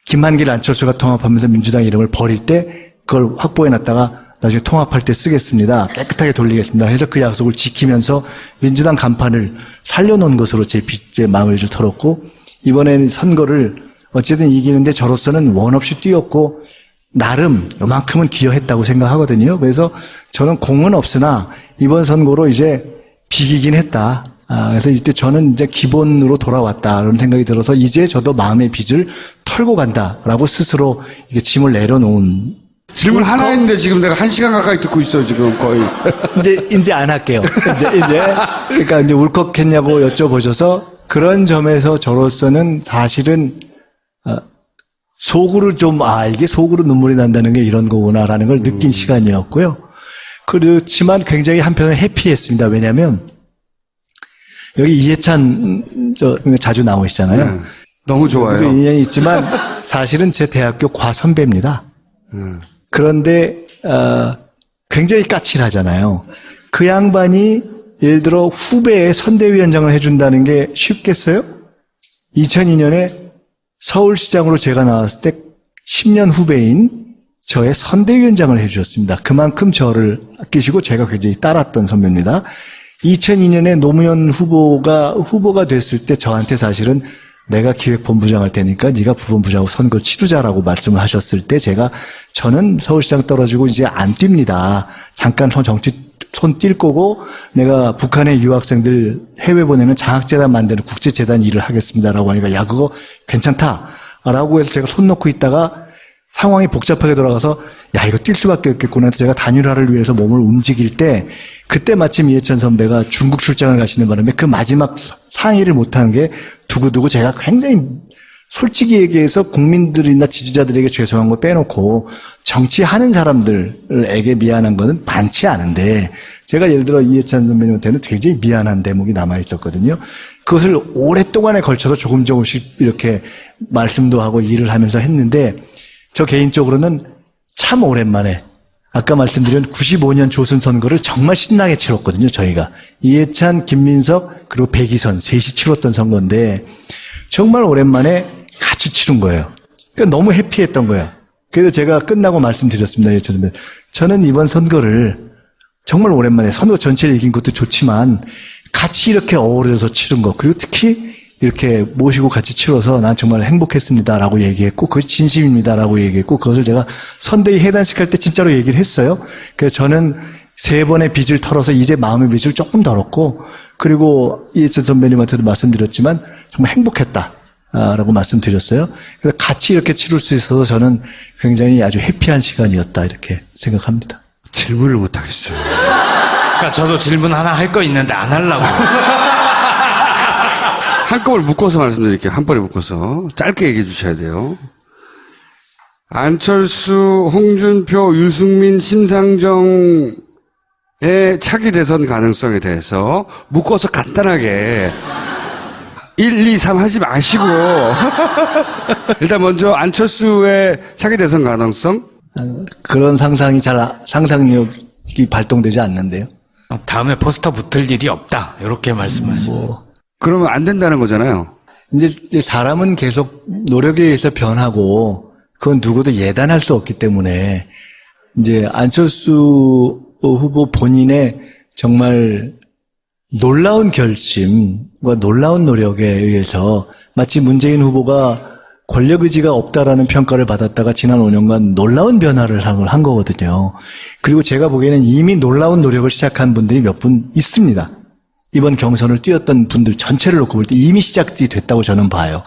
김한길, 안철수가 통합하면서 민주당 이름을 버릴 때 그걸 확보해놨다가 나중에 통합할 때 쓰겠습니다. 깨끗하게 돌리겠습니다. 해서 그 약속을 지키면서 민주당 간판을 살려놓은 것으로 제 마음의 빚을 털었고 이번에는 선거를 어쨌든 이기는데 저로서는 원 없이 뛰었고 나름 요만큼은 기여했다고 생각하거든요. 그래서 저는 공은 없으나 이번 선거로 이제 비기긴 했다. 그래서 이때 저는 이제 기본으로 돌아왔다라는 생각이 들어서 이제 저도 마음의 빚을 털고 간다라고 스스로 이게 짐을 내려놓은. 질문 하나 했는데 지금 내가 1시간 가까이 듣고 있어요, 지금 거의. 이제 안 할게요. 그러니까 이제 울컥했냐고 여쭤보셔서 그런 점에서 저로서는 사실은, 속으로 이게 속으로 눈물이 난다는 게 이런 거구나라는 걸 느낀 시간이었고요. 그렇지만 굉장히 한편으로 해피했습니다. 왜냐면, 여기 이해찬, 자주 나오시잖아요. 너무 좋아요. 인연이 있지만, 사실은 제 대학교 과선배입니다. 그런데, 굉장히 까칠하잖아요. 그 양반이, 예를 들어 후배의 선대위원장을 해준다는 게 쉽겠어요? 2002년에 서울시장으로 제가 나왔을 때 10년 후배인 저의 선대위원장을 해주셨습니다. 그만큼 저를 아끼시고 제가 굉장히 따랐던 선배입니다. 2002년에 노무현 후보가 됐을 때 저한테 사실은 내가 기획본부장 할 테니까 네가 부본부장하고 선거 치르자라고 말씀을 하셨을 때 저는 서울시장 떨어지고 이제 안 뜁니다. 잠깐 정치 손 띨 거고 내가 북한의 유학생들 해외 보내는 장학재단 만드는 국제재단 일을 하겠습니다라고 하니까 야 그거 괜찮다라고 해서 제가 손 놓고 있다가 상황이 복잡하게 돌아가서 야 이거 뛸 수밖에 없겠구나 해서 제가 단일화를 위해서 몸을 움직일 때 그때 마침 이해찬 선배가 중국 출장을 가시는 바람에 그 마지막 상의를 못한 게 두고두고 제가 굉장히 솔직히 얘기해서 국민들이나 지지자들에게 죄송한 거 빼놓고 정치하는 사람들에게 미안한 거는 많지 않은데 제가 예를 들어 이해찬 선배님한테는 굉장히 미안한 대목이 남아있었거든요. 그것을 오랫동안에 걸쳐서 조금씩 이렇게 말씀도 하고 일을 하면서 했는데 저 개인적으로는 참 오랜만에 아까 말씀드린 95년 조선 선거를 정말 신나게 치렀거든요. 저희가 이해찬, 김민석 그리고 백이선 셋이 치렀던 선거인데 정말 오랜만에 같이 치른 거예요. 그러니까 너무 해피했던 거예요. 그래서 제가 끝나고 말씀드렸습니다. 저는 이번 선거를 정말 오랜만에 선거 전체를 이긴 것도 좋지만 같이 이렇게 어우러져서 치른 거 그리고 특히 이렇게 모시고 같이 치러서 난 정말 행복했습니다라고 얘기했고 그것이 진심입니다라고 얘기했고 그것을 제가 선대위 해단식 할 때 진짜로 얘기를 했어요. 그래서 저는 3번의 빚을 털어서 이제 마음의 빚을 조금 덜었고 그리고 이해찬 선배님한테도 말씀드렸지만 정말 행복했다. 라고 말씀드렸어요. 그래서 같이 이렇게 치룰 수 있어서 저는 굉장히 아주 해피한 시간이었다 이렇게 생각합니다. 질문을 못 하겠어요. 그러니까 저도 질문 하나 할 거 있는데 안 하려고. 한꺼번에 묶어서 말씀드릴게요. 한 번에 묶어서. 짧게 얘기해 주셔야 돼요. 안철수, 홍준표, 유승민, 심상정의 차기 대선 가능성에 대해서 묶어서 간단하게 1, 2, 3 하지 마시고 일단 먼저 안철수의 차기 대선 가능성? 그런 상상력이 발동되지 않는데요. 다음에 포스터 붙을 일이 없다. 이렇게 말씀하시고. 그러면 안 된다는 거잖아요. 이제 사람은 계속 노력에 의해서 변하고 그건 누구도 예단할 수 없기 때문에 이제 안철수 후보 본인의 정말 놀라운 결심과 놀라운 노력에 의해서 마치 문재인 후보가 권력 의지가 없다라는 평가를 받았다가 지난 5년간 놀라운 변화를 한 거거든요. 그리고 제가 보기에는 이미 놀라운 노력을 시작한 분들이 몇 분 있습니다. 이번 경선을 뛰었던 분들 전체를 놓고 볼 때 이미 시작이 됐다고 저는 봐요.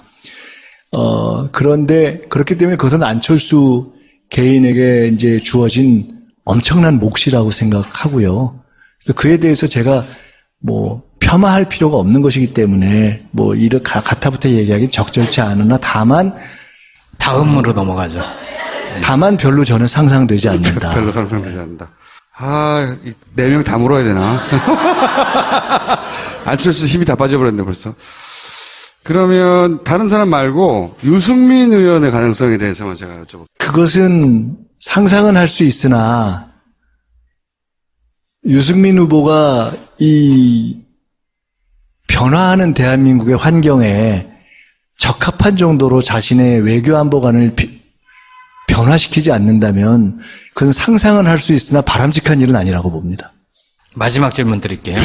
그런데 그렇기 때문에 그것은 안철수 개인에게 이제 주어진 엄청난 몫이라고 생각하고요. 그래서 그에 대해서 제가 폄하할 필요가 없는 것이기 때문에 이를 가타부터 얘기하기 적절치 않으나 다음으로 넘어가죠. 다만 별로 저는 상상되지 않는다. 별로 상상되지 않는다. 아, 4명 다 물어야 되나? 안철수 힘이 다 빠져버렸네, 벌써. 그러면 다른 사람 말고 유승민 의원의 가능성에 대해서만 제가 여쭤볼게요. 그것은 상상은 할 수 있으나 유승민 후보가 이 변화하는 대한민국의 환경에 적합한 정도로 자신의 외교안보관을 변화시키지 않는다면 그건 상상은 할 수 있으나 바람직한 일은 아니라고 봅니다. 마지막 질문 드릴게요.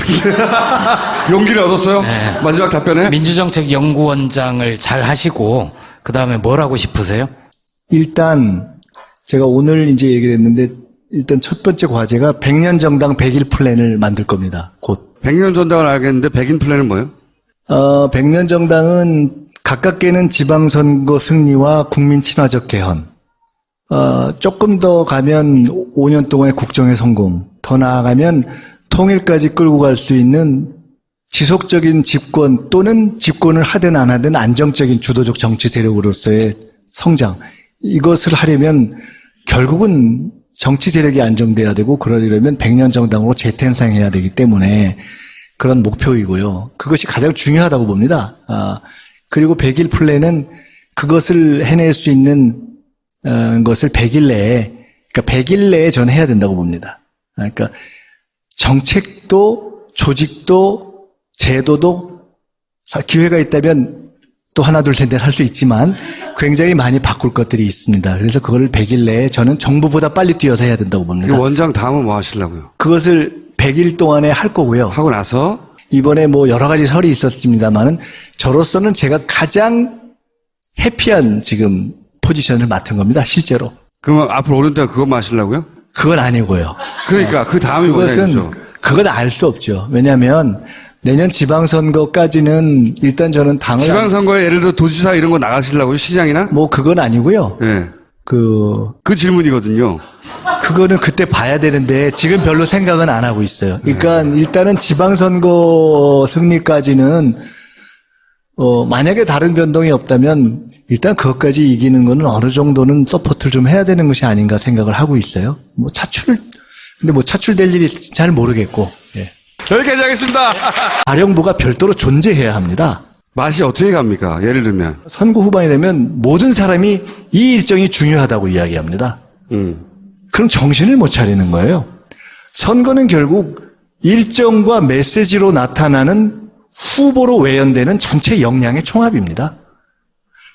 용기를 얻었어요? 네. 마지막 답변에? 민주정책연구원장을 잘 하시고 그 다음에 뭘 하고 싶으세요? 일단 제가 오늘 이제 얘기를 했는데 일단 첫 번째 과제가 100년 정당 100일 플랜을 만들 겁니다. 곧. 100년 전당을 알겠는데 100인 플랜은 뭐예요? 100년 정당은 가깝게는 지방선거 승리와 국민 친화적 개헌. 조금 더 가면 5년 동안의 국정의 성공. 더 나아가면 통일까지 끌고 갈 수 있는 지속적인 집권 또는 집권을 하든 안 하든 안정적인 주도적 정치 세력으로서의 성장. 이것을 하려면 결국은 정치 세력이 안정돼야 되고 그러려면 100년 정당으로 재탄생해야 되기 때문에 그런 목표이고요. 그것이 가장 중요하다고 봅니다. 그리고 100일 플랜은 그것을 해낼 수 있는 것을 100일 내에, 그러니까 100일 내에 저는 해야 된다고 봅니다. 그러니까 정책도 조직도 제도도 기회가 있다면 또 하나 둘 셋 넷 할 수 있지만 굉장히 많이 바꿀 것들이 있습니다. 그래서 그걸 100일 내에 저는 정부보다 빨리 뛰어서 해야 된다고 봅니다. 원장 다음은 뭐 하시려고요? 그것을 100일 동안에 할 거고요. 하고 나서? 이번에 여러 가지 설이 있었습니다만은 저로서는 제가 가장 해피한 지금 포지션을 맡은 겁니다. 실제로. 그러면 앞으로 오는 동안 그것만 하시려고요? 그건 아니고요. 그러니까 그 다음이 그것은 뭐냐죠. 그건 알 수 없죠. 왜냐하면 내년 지방선거까지는 일단 저는 당을 지방선거에 예를 들어 도지사 이런 거 나가시려고요? 시장이나? 뭐 그건 아니고요. 예. 그 질문이거든요. 그거는 그때 봐야 되는데 지금 별로 생각은 안 하고 있어요. 그러니까 일단은 지방선거 승리까지는 만약에 다른 변동이 없다면 일단 그것까지 이기는 거는 어느 정도는 서포트를 좀 해야 되는 것이 아닌가 생각을 하고 있어요. 근데 뭐 차출될 일이 있을지 잘 모르겠고. 예. 여기까지 하겠습니다. 가령부가 별도로 존재해야 합니다. 맛이 어떻게 갑니까? 예를 들면. 선거 후반이 되면 모든 사람이 이 일정이 중요하다고 이야기합니다. 그럼 정신을 못 차리는 거예요. 선거는 결국 일정과 메시지로 나타나는 후보로 외연되는 전체 역량의 총합입니다.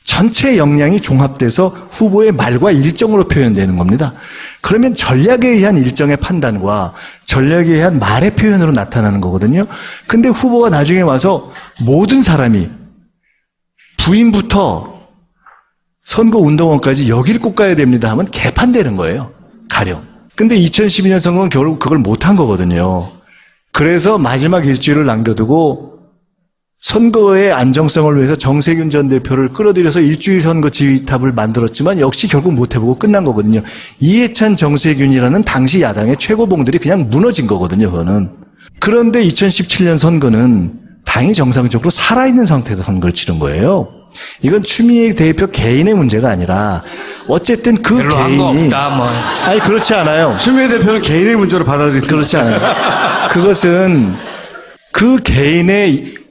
전체 역량이 종합돼서 후보의 말과 일정으로 표현되는 겁니다. 그러면 전략에 의한 일정의 판단과 전략에 의한 말의 표현으로 나타나는 거거든요. 근데 후보가 나중에 와서 모든 사람이 부인부터 선거운동원까지 여기를 꼭 가야 됩니다 하면 개판되는 거예요. 가령. 근데 2012년 선거는 결국 그걸 못한 거거든요. 그래서 마지막 일주일을 남겨두고 선거의 안정성을 위해서 정세균 전 대표를 끌어들여서 일주일 선거 지휘탑을 만들었지만 역시 결국 못 해보고 끝난 거거든요. 이해찬, 정세균이라는 당시 야당의 최고봉들이 그냥 무너진 거거든요, 그거는. 그런데 2017년 선거는 당이 정상적으로 살아있는 상태에서 선거를 치른 거예요. 이건 추미애 대표 개인의 문제가 아니라 어쨌든 그 별로 한 거 개인이 없다, 뭐. 아니 그렇지 않아요. 추미애 대표는 개인의 문제로 받아들이지. 그렇지 않아요. 그것은 그 개인의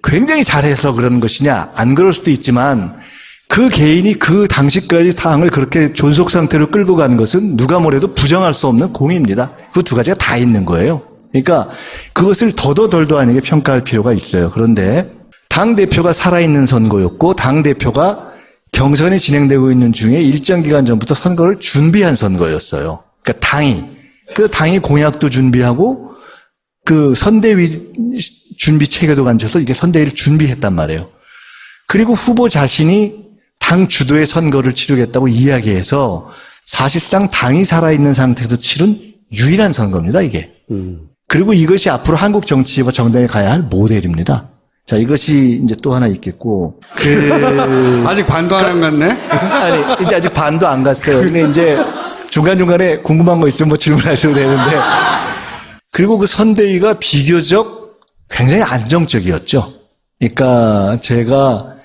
굉장히 잘해서 그러는 것이냐 안 그럴 수도 있지만 그 개인이 그 당시까지 당을 그렇게 존속 상태로 끌고 간 것은 누가 뭐래도 부정할 수 없는 공입니다. 그 두 가지가 다 있는 거예요. 그러니까 그것을 더도 덜도 아니게 평가할 필요가 있어요. 그런데 당대표가 살아있는 선거였고 당대표가 경선이 진행되고 있는 중에 일정 기간 전부터 선거를 준비한 선거였어요. 그러니까 당이 공약도 준비하고 그 선대위 준비 체계도 갖춰서 이게 선대위를 준비했단 말이에요. 그리고 후보 자신이 당 주도의 선거를 치르겠다고 이야기해서 사실상 당이 살아있는 상태에서 치른 유일한 선거입니다, 이게. 그리고 이것이 앞으로 한국 정치와 정당에 가야 할 모델입니다. 자, 이것이 이제 또 하나 있겠고. 아직 반도 안 갔네? 아니, 이제 아직 반도 안 갔어요. 근데 이제 중간중간에 궁금한 거 있으면 뭐 질문하셔도 되는데. 그리고 그 선대위가 비교적 굉장히 안정적이었죠. 그러니까 제가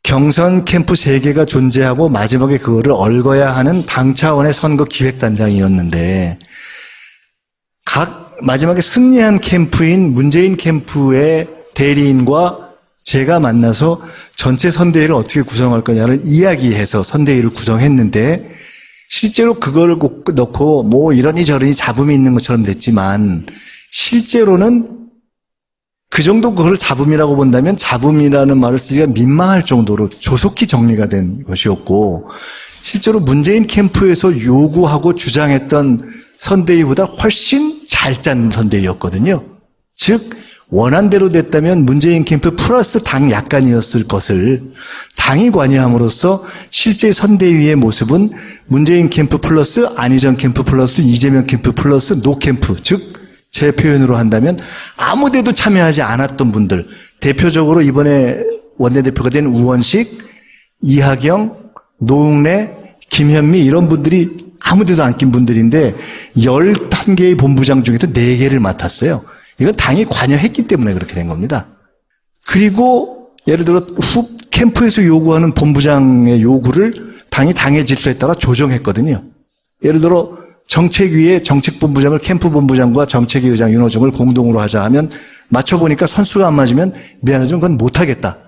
경선 캠프 3개가 존재하고 마지막에 그거를 얽어야 하는 당 차원의 선거 기획단장이었는데 각 마지막에 승리한 캠프인 문재인 캠프의 대리인과 제가 만나서 전체 선대위를 어떻게 구성할 거냐를 이야기해서 선대위를 구성했는데 실제로 그거를 꼭 넣고 뭐 이러니 저러니 잡음이 있는 것처럼 됐지만 실제로는 그 정도 그걸 잡음이라고 본다면 잡음이라는 말을 쓰기가 민망할 정도로 조속히 정리가 된 것이었고 실제로 문재인 캠프에서 요구하고 주장했던 선대위보다 훨씬 잘 짠 선대위였거든요. 즉 원한대로 됐다면 문재인 캠프 플러스 당 약간이었을 것을 당이 관여함으로써 실제 선대위의 모습은 문재인 캠프 플러스 안희정 캠프 플러스 이재명 캠프 플러스 노 캠프, 즉 제 표현으로 한다면 아무 데도 참여하지 않았던 분들, 대표적으로 이번에 원내대표가 된 우원식, 이하경, 노웅래, 김현미 이런 분들이 아무 데도 안 낀 분들인데 11개의 본부장 중에서 4개를 맡았어요. 이건 당이 관여했기 때문에 그렇게 된 겁니다. 그리고 예를 들어 캠프에서 요구하는 본부장의 요구를 당이 당의 질서에 따라 조정했거든요. 예를 들어 정책위의 정책본부장을 캠프본부장과 정책위 의장 윤호중을 공동으로 하자 하면 맞춰보니까 선수가 안 맞으면 미안하지만 그건 못하겠다.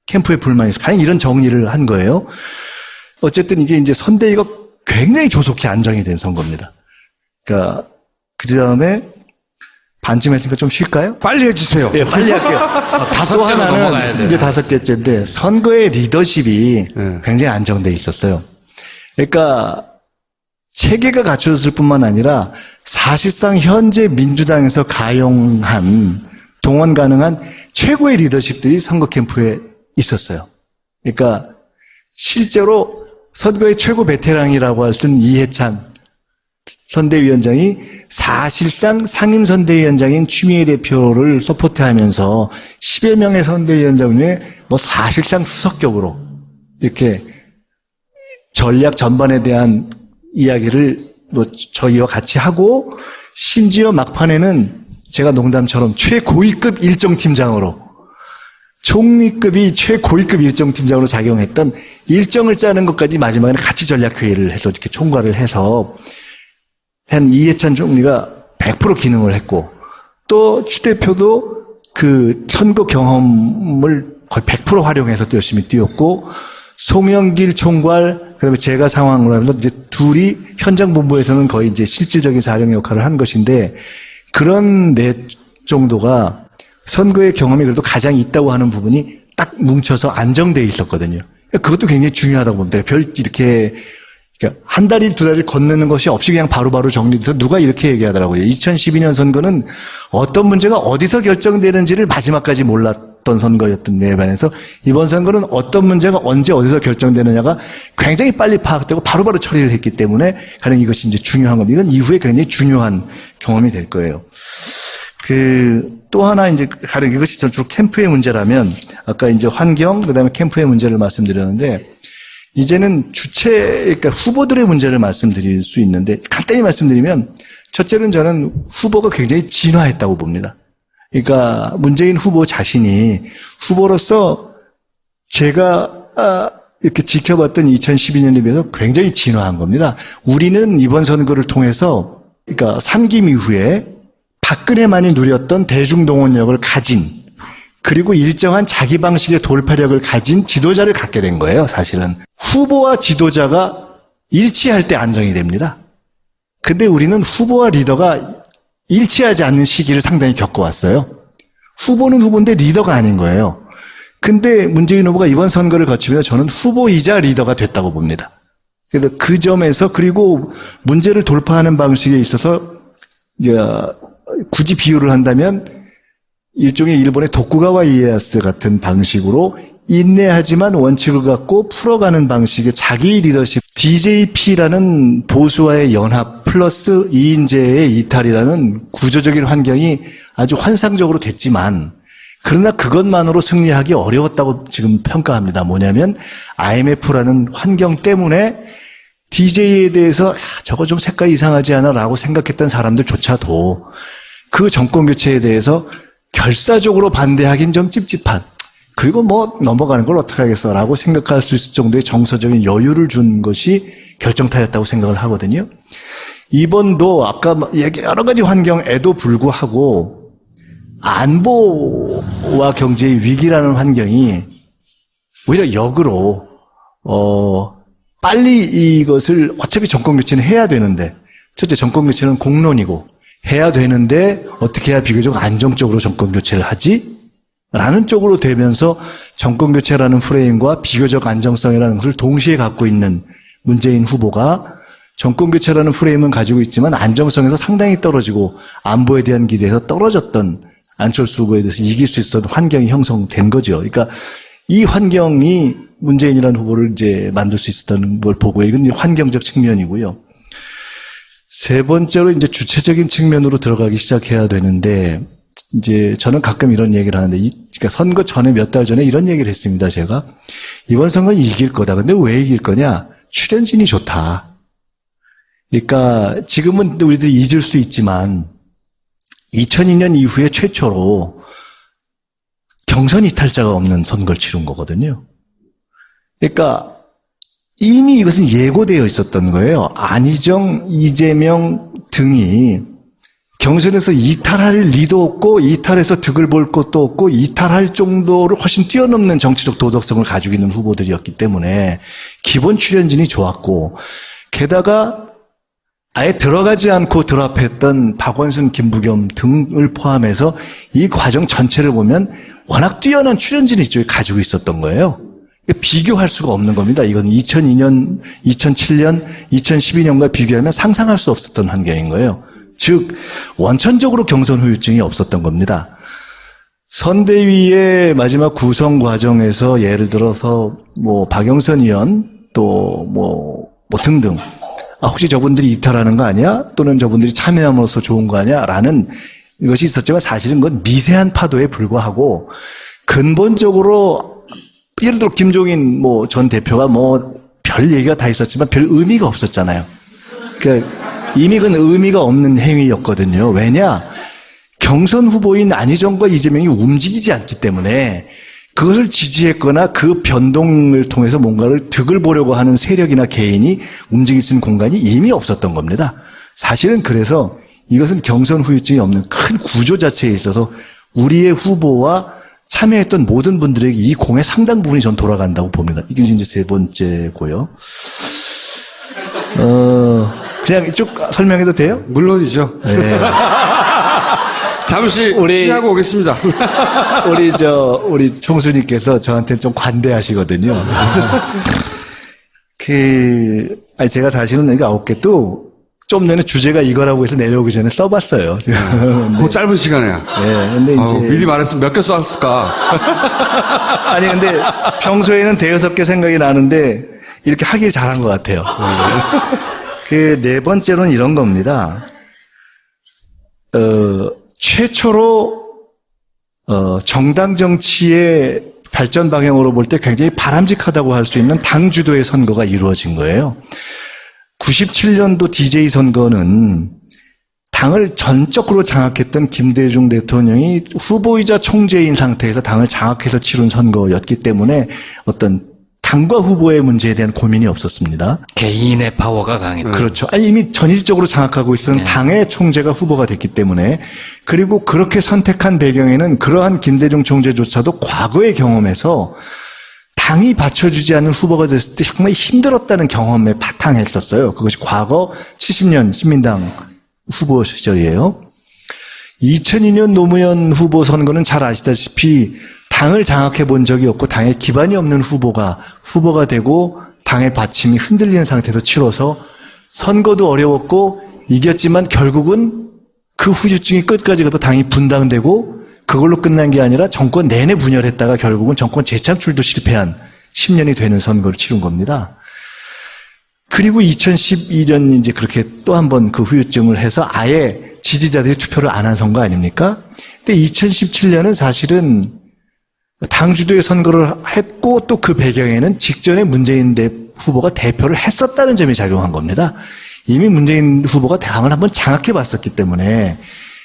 캠프에 불만이 있어. 가령 이런 정리를 한 거예요. 어쨌든 이게 이제 선대위가 굉장히 조속히 안정이 된 선거입니다. 그러니까 그 다음에 반쯤 했으니까 좀 쉴까요? 빨리 해주세요. 네, 빨리 할게요. 또 번째로 넘어가야 하나는 돼요. 이제 5개째인데 선거의 리더십이 굉장히 안정돼 있었어요. 그러니까 체계가 갖춰졌을 뿐만 아니라 사실상 현재 민주당에서 가용한 동원 가능한 최고의 리더십들이 선거 캠프에 있었어요. 그러니까 실제로 선거의 최고 베테랑이라고 할 수 있는 이해찬, 선대위원장이 사실상 상임선대위원장인 추미애 대표를 서포트하면서 10여 명의 선대위원장 중에 뭐 사실상 수석격으로 이렇게 전략 전반에 대한 이야기를 뭐 저희와 같이 하고, 심지어 막판에는 제가 농담처럼 최고위급 일정팀장으로, 총리급이 최고위급 일정팀장으로 작용했던, 일정을 짜는 것까지 마지막에는 같이 전략회의를 해서 이렇게 총괄을 해서 한 이해찬 총리가 100% 기능을 했고, 또 추 대표도 그 선거 경험을 거의 100% 활용해서 또 열심히 뛰었고, 송영길 총괄, 그다음에 제가 상황으로 하면서 이제 둘이 현장 본부에서는 거의 이제 실질적인 사령 역할을 한 것인데, 그런 넷 정도가 선거의 경험이 그래도 가장 있다고 하는 부분이 딱 뭉쳐서 안정돼 있었거든요. 그것도 굉장히 중요하다고 봅니다. 이렇게 그러니까 한 달이 두 달이 건너는 것이 없이 그냥 바로바로 정리돼서, 누가 이렇게 얘기하더라고요. 2012년 선거는 어떤 문제가 어디서 결정되는지를 마지막까지 몰랐던 선거였던 데 반해서, 이번 선거는 어떤 문제가 언제 어디서 결정되느냐가 굉장히 빨리 파악되고 바로바로 처리를 했기 때문에 가령 이것이 이제 중요한 겁니다. 이건 이후에 굉장히 중요한 경험이 될 거예요. 또 하나 이제 가령 이것이 주로 캠프의 문제라면, 아까 이제 환경, 그다음에 캠프의 문제를 말씀드렸는데, 이제는 그러니까 후보들의 문제를 말씀드릴 수 있는데, 간단히 말씀드리면, 첫째는 저는 후보가 굉장히 진화했다고 봅니다. 그러니까 문재인 후보 자신이 후보로서 제가 이렇게 지켜봤던 2012년에 비해서 굉장히 진화한 겁니다. 우리는 이번 선거를 통해서, 그러니까 3기 이후에 박근혜만이 누렸던 대중동원력을 가진, 그리고 일정한 자기 방식의 돌파력을 가진 지도자를 갖게 된 거예요, 사실은. 후보와 지도자가 일치할 때 안정이 됩니다. 근데 우리는 후보와 리더가 일치하지 않는 시기를 상당히 겪어왔어요. 후보는 후보인데 리더가 아닌 거예요. 근데 문재인 후보가 이번 선거를 거치면서 저는 후보이자 리더가 됐다고 봅니다. 그래서 그 점에서, 그리고 문제를 돌파하는 방식에 있어서 이제 굳이 비유를 한다면 일종의 일본의 도쿠가와 이에야스 같은 방식으로 인내하지만 원칙을 갖고 풀어가는 방식의 자기 리더십, DJP라는 보수와의 연합 플러스 이인제의 이탈이라는 구조적인 환경이 아주 환상적으로 됐지만, 그러나 그것만으로 승리하기 어려웠다고 지금 평가합니다. 뭐냐면 IMF라는 환경 때문에 DJ에 대해서 저거 좀 색깔이 이상하지 않아 라고 생각했던 사람들조차도 그 정권 교체에 대해서 결사적으로 반대하긴 좀 찝찝한, 그리고 뭐 넘어가는 걸 어떻게 하겠어 라고 생각할 수 있을 정도의 정서적인 여유를 준 것이 결정타였다고 생각을 하거든요. 이번도 아까 여러 가지 환경에도 불구하고 안보와 경제의 위기라는 환경이 오히려 역으로 빨리 이것을, 어차피 정권 교체는 해야 되는데, 첫째 정권 교체는 공론이고 해야 되는데 어떻게 해야 비교적 안정적으로 정권 교체를 하지? 라는 쪽으로 되면서 정권 교체라는 프레임과 비교적 안정성이라는 것을 동시에 갖고 있는 문재인 후보가 정권 교체라는 프레임은 가지고 있지만 안정성에서 상당히 떨어지고 안보에 대한 기대에서 떨어졌던 안철수 후보에 대해서 이길 수 있었던 환경이 형성된 거죠. 그러니까 이 환경이 문재인이라는 후보를 이제 만들 수 있었다는 걸 보고, 이건 환경적 측면이고요. 세 번째로 이제 주체적인 측면으로 들어가기 시작해야 되는데, 이제 저는 가끔 이런 얘기를 하는데, 그러니까 선거 전에 몇 달 전에 이런 얘기를 했습니다, 제가. 이번 선거는 이길 거다. 근데 왜 이길 거냐? 출연진이 좋다. 그러니까 지금은 우리들이 잊을 수 있지만 2002년 이후에 최초로 경선 이탈자가 없는 선거를 치른 거거든요. 그러니까 이미 이것은 예고되어 있었던 거예요. 안희정, 이재명 등이 경선에서 이탈할 리도 없고 이탈해서 득을 볼 것도 없고 이탈할 정도를 훨씬 뛰어넘는 정치적 도덕성을 가지고 있는 후보들이었기 때문에 기본 출연진이 좋았고, 게다가 아예 들어가지 않고 드랍했던 박원순, 김부겸 등을 포함해서 이 과정 전체를 보면 워낙 뛰어난 출연진이 이쪽에 가지고 있었던 거예요. 비교할 수가 없는 겁니다. 이건 2002년, 2007년, 2012년과 비교하면 상상할 수 없었던 환경인 거예요. 즉 원천적으로 경선 후유증이 없었던 겁니다. 선대위의 마지막 구성 과정에서 예를 들어서 뭐 박영선 의원 또 뭐 등등 혹시 저분들이 이탈하는 거 아니야? 또는 저분들이 참여함으로써 좋은 거 아니야? 라는 것이 있었지만 사실은 그건 미세한 파도에 불과하고 근본적으로 예를 들어 김종인 전 대표가 별 얘기가 다 있었지만 별 의미가 없었잖아요. 그러니까 이미 그건 의미가 없는 행위였거든요. 왜냐? 경선 후보인 안희정과 이재명이 움직이지 않기 때문에 그것을 지지했거나 그 변동을 통해서 뭔가를 득을 보려고 하는 세력이나 개인이 움직일 수 있는 공간이 이미 없었던 겁니다. 사실은 그래서 이것은 경선 후유증이 없는 큰 구조 자체에 있어서 우리의 후보와 참여했던 모든 분들에게 이 공의 상당 부분이 전 돌아간다고 봅니다. 이게 이제 세 번째고요. 그냥 쭉 설명해도 돼요? 물론이죠. 네. 잠시 우리- 쉬하고 오겠습니다. 우리 총수님께서 저한테 좀 관대하시거든요. 제가 다시는 이거 9개도 좀 전에 주제가 이거라고 해서 내려오기 전에 써봤어요. 그 짧은 시간에야. 네, 근데 이제. 미리 말했으면 몇 개 쏘았을까? 아니, 근데 평소에는 대여섯 개 생각이 나는데 이렇게 하길 잘한 것 같아요. 네 번째로는 이런 겁니다. 최초로 정당 정치의 발전 방향으로 볼 때 굉장히 바람직하다고 할 수 있는 당 주도의 선거가 이루어진 거예요. 97년도 DJ 선거는 당을 전적으로 장악했던 김대중 대통령이 후보이자 총재인 상태에서 당을 장악해서 치른 선거였기 때문에 어떤 당과 후보의 문제에 대한 고민이 없었습니다. 개인의 파워가 강했다. 그렇죠. 이미 전일적으로 장악하고 있었던 당의 총재가 후보가 됐기 때문에 그리고 그렇게 선택한 배경에는 그러한 김대중 총재조차도 과거의 경험에서 당이 받쳐주지 않는 후보가 됐을 때 정말 힘들었다는 경험에 바탕했었어요. 그것이 과거 70년 신민당 후보 시절이에요. 2002년 노무현 후보 선거는 잘 아시다시피 당을 장악해 본 적이 없고 당에 기반이 없는 후보가 되고 당의 받침이 흔들리는 상태에서 치러서 선거도 어려웠고 이겼지만 결국은 그 후유증이 끝까지 가도 당이 분당되고 그걸로 끝난 게 아니라 정권 내내 분열했다가 결국은 정권 재창출도 실패한 10년이 되는 선거를 치른 겁니다. 그리고 2012년 이제 그렇게 또 한 번 그 후유증을 해서 아예 지지자들이 투표를 안 한 선거 아닙니까? 근데 2017년은 사실은 당 주도의 선거를 했고 또 그 배경에는 직전에 문재인 후보가 대표를 했었다는 점이 작용한 겁니다. 이미 문재인 후보가 당을 한번 장악해 봤었기 때문에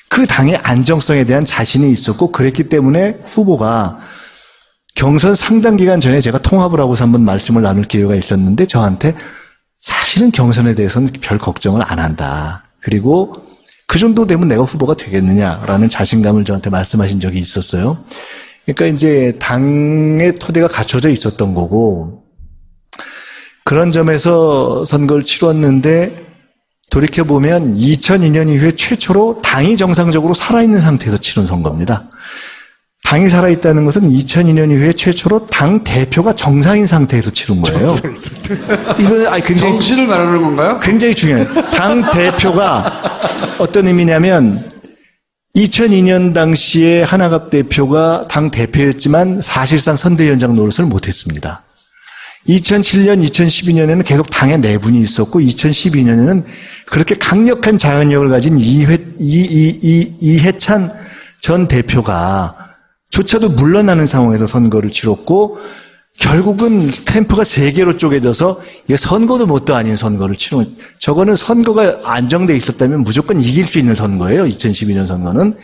그 당의 안정성에 대한 자신이 있었고 그랬기 때문에 후보가 경선 상당 기간 전에 제가 통합을 하고서 한번 말씀을 나눌 기회가 있었는데 저한테 사실은 경선에 대해서는 별 걱정을 안 한다. 그리고 그 정도 되면 내가 후보가 되겠느냐라는 자신감을 저한테 말씀하신 적이 있었어요. 그러니까 이제 당의 토대가 갖춰져 있었던 거고 그런 점에서 선거를 치렀는데 돌이켜보면 2002년 이후에 최초로 당이 정상적으로 살아있는 상태에서 치른 선거입니다. 당이 살아있다는 것은 2002년 이후에 최초로 당 대표가 정상인 상태에서 치른 거예요. 이건 굉장히 정신을 말하는 건가요? 굉장히 중요해요. 당 대표가 어떤 의미냐면 2002년 당시에 하나갑 대표가 당 대표였지만 사실상 선대위원장 노릇을 못했습니다. 2007년, 2012년에는 계속 당의 내분이 있었고 2012년에는 그렇게 강력한 자은력을 가진 이해찬 전 대표가 조차도 물러나는 상황에서 선거를 치렀고 결국은 캠프가 세 개로 쪼개져서 이게 선거도 뭣도 아닌 선거를 치른 저거는 선거가 안정돼 있었다면 무조건 이길 수 있는 선거예요. 2012년 선거는.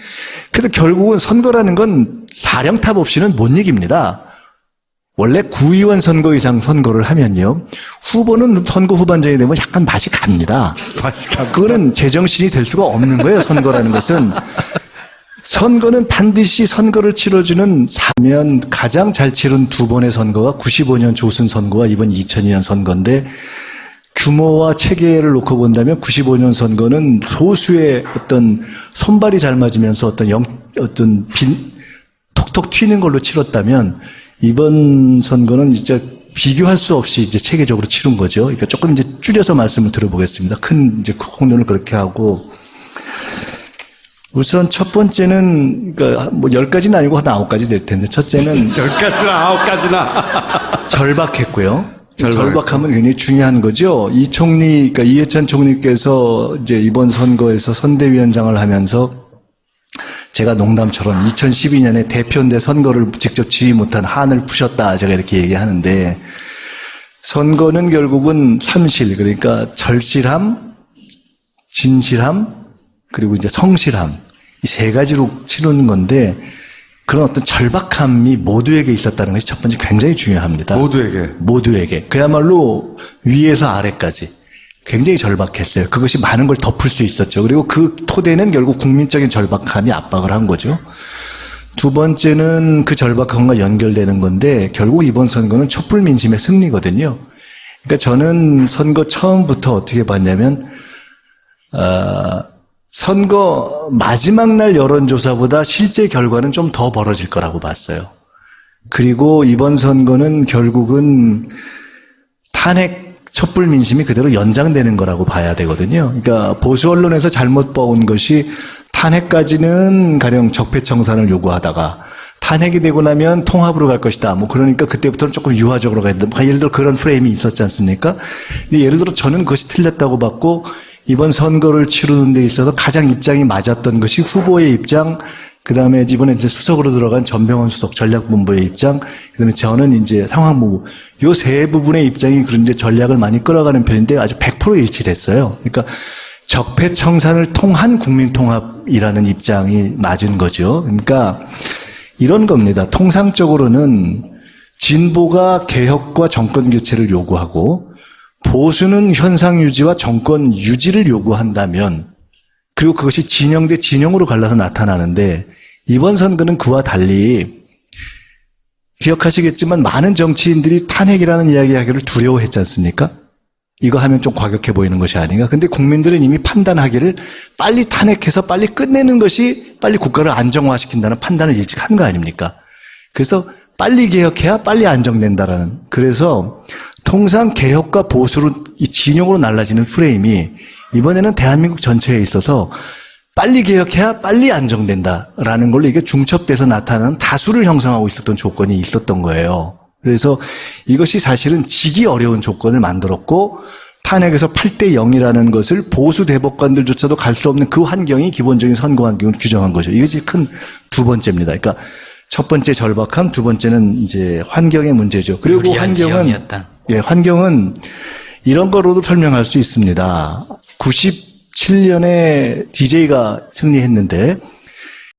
그래도 결국은 선거라는 건 사령탑 없이는 못 이깁니다. 원래 구의원 선거 이상 선거를 하면요. 후보는 선거 후반전이 되면 약간 맛이 갑니다. 그거는 제정신이 될 수가 없는 거예요. 선거라는 것은. 선거는 반드시 선거를 치러주는 사면 가장 잘 치른 두 번의 선거가 95년 조순 선거와 이번 2002년 선거인데 규모와 체계를 놓고 본다면 95년 선거는 소수의 어떤 손발이 잘 맞으면서 어떤 톡톡 튀는 걸로 치렀다면 이번 선거는 진짜 비교할 수 없이 이제 체계적으로 치른 거죠. 그러니까 조금 이제 줄여서 말씀을 드려보겠습니다. 큰 이제 홍련을 그렇게 하고 우선 첫 번째는 그러니까 10가지는 아니고 한 9가지 될 텐데 첫째는 10가지나 9가지나 절박했고요. 절박함은 굉장히 중요한 거죠. 이 총리, 그러니까 이해찬 총리께서 이제 이번 선거에서 선대위원장을 하면서 제가 농담처럼 2012년에 대표인데 선거를 직접 지휘 못한 한을 푸셨다. 제가 이렇게 얘기하는데 선거는 결국은 삼실, 그러니까 절실함, 진실함, 그리고 이제 성실함. 이 세 가지로 치르는 건데 그런 어떤 절박함이 모두에게 있었다는 것이 첫 번째 굉장히 중요합니다. 모두에게. 그야말로 위에서 아래까지 굉장히 절박했어요. 그것이 많은 걸 덮을 수 있었죠. 그리고 그 토대는 결국 국민적인 절박함이 압박을 한 거죠. 두 번째는 그 절박함과 연결되는 건데 결국 이번 선거는 촛불 민심의 승리거든요. 그러니까 저는 선거 처음부터 어떻게 봤냐면 선거 마지막 날 여론조사보다 실제 결과는 좀 더 벌어질 거라고 봤어요. 그리고 이번 선거는 결국은 탄핵 촛불 민심이 그대로 연장되는 거라고 봐야 되거든요. 그러니까 보수 언론에서 잘못 봐온 것이 탄핵까지는 가령 적폐청산을 요구하다가 탄핵이 되고 나면 통합으로 갈 것이다. 뭐 그러니까 그때부터는 조금 유화적으로 가야 된다. 예를 들어 그런 프레임이 있었지 않습니까? 근데 예를 들어 저는 그것이 틀렸다고 봤고 이번 선거를 치르는 데 있어서 가장 입장이 맞았던 것이 후보의 입장, 그 다음에 이번에 이제 수석으로 들어간 전병헌 수석 전략본부의 입장, 그 다음에 저는 이제 상황본부, 요 세 부분의 입장이 그런 이제 전략을 많이 끌어가는 편인데 아주 100% 일치를 했어요. 그러니까 적폐청산을 통한 국민통합이라는 입장이 맞은 거죠. 그러니까 이런 겁니다. 통상적으로는 진보가 개혁과 정권 교체를 요구하고 보수는 현상 유지와 정권 유지를 요구한다면 그리고 그것이 진영 대 진영으로 갈라서 나타나는데 이번 선거는 그와 달리 기억하시겠지만 많은 정치인들이 탄핵이라는 이야기하기를 두려워했지 않습니까? 이거 하면 좀 과격해 보이는 것이 아닌가. 근데 국민들은 이미 판단하기를 빨리 탄핵해서 빨리 끝내는 것이 빨리 국가를 안정화시킨다는 판단을 일찍 한 거 아닙니까? 그래서 빨리 개혁해야 빨리 안정된다라는. 그래서 통상 개혁과 보수로 이 진영으로 날라지는 프레임이 이번에는 대한민국 전체에 있어서 빨리 개혁해야 빨리 안정된다라는 걸로 이게 중첩돼서 나타나는 다수를 형성하고 있었던 조건이 있었던 거예요. 그래서 이것이 사실은 지기 어려운 조건을 만들었고 탄핵에서 8대 0이라는 것을 보수 대법관들조차도 갈 수 없는 그 환경이 기본적인 선거 환경을 규정한 거죠. 이것이 큰 두 번째입니다. 그러니까 첫 번째 절박함, 두 번째는 이제 환경의 문제죠. 그리고 환경은 이런 거로도 설명할 수 있습니다. 97년에 DJ가 승리했는데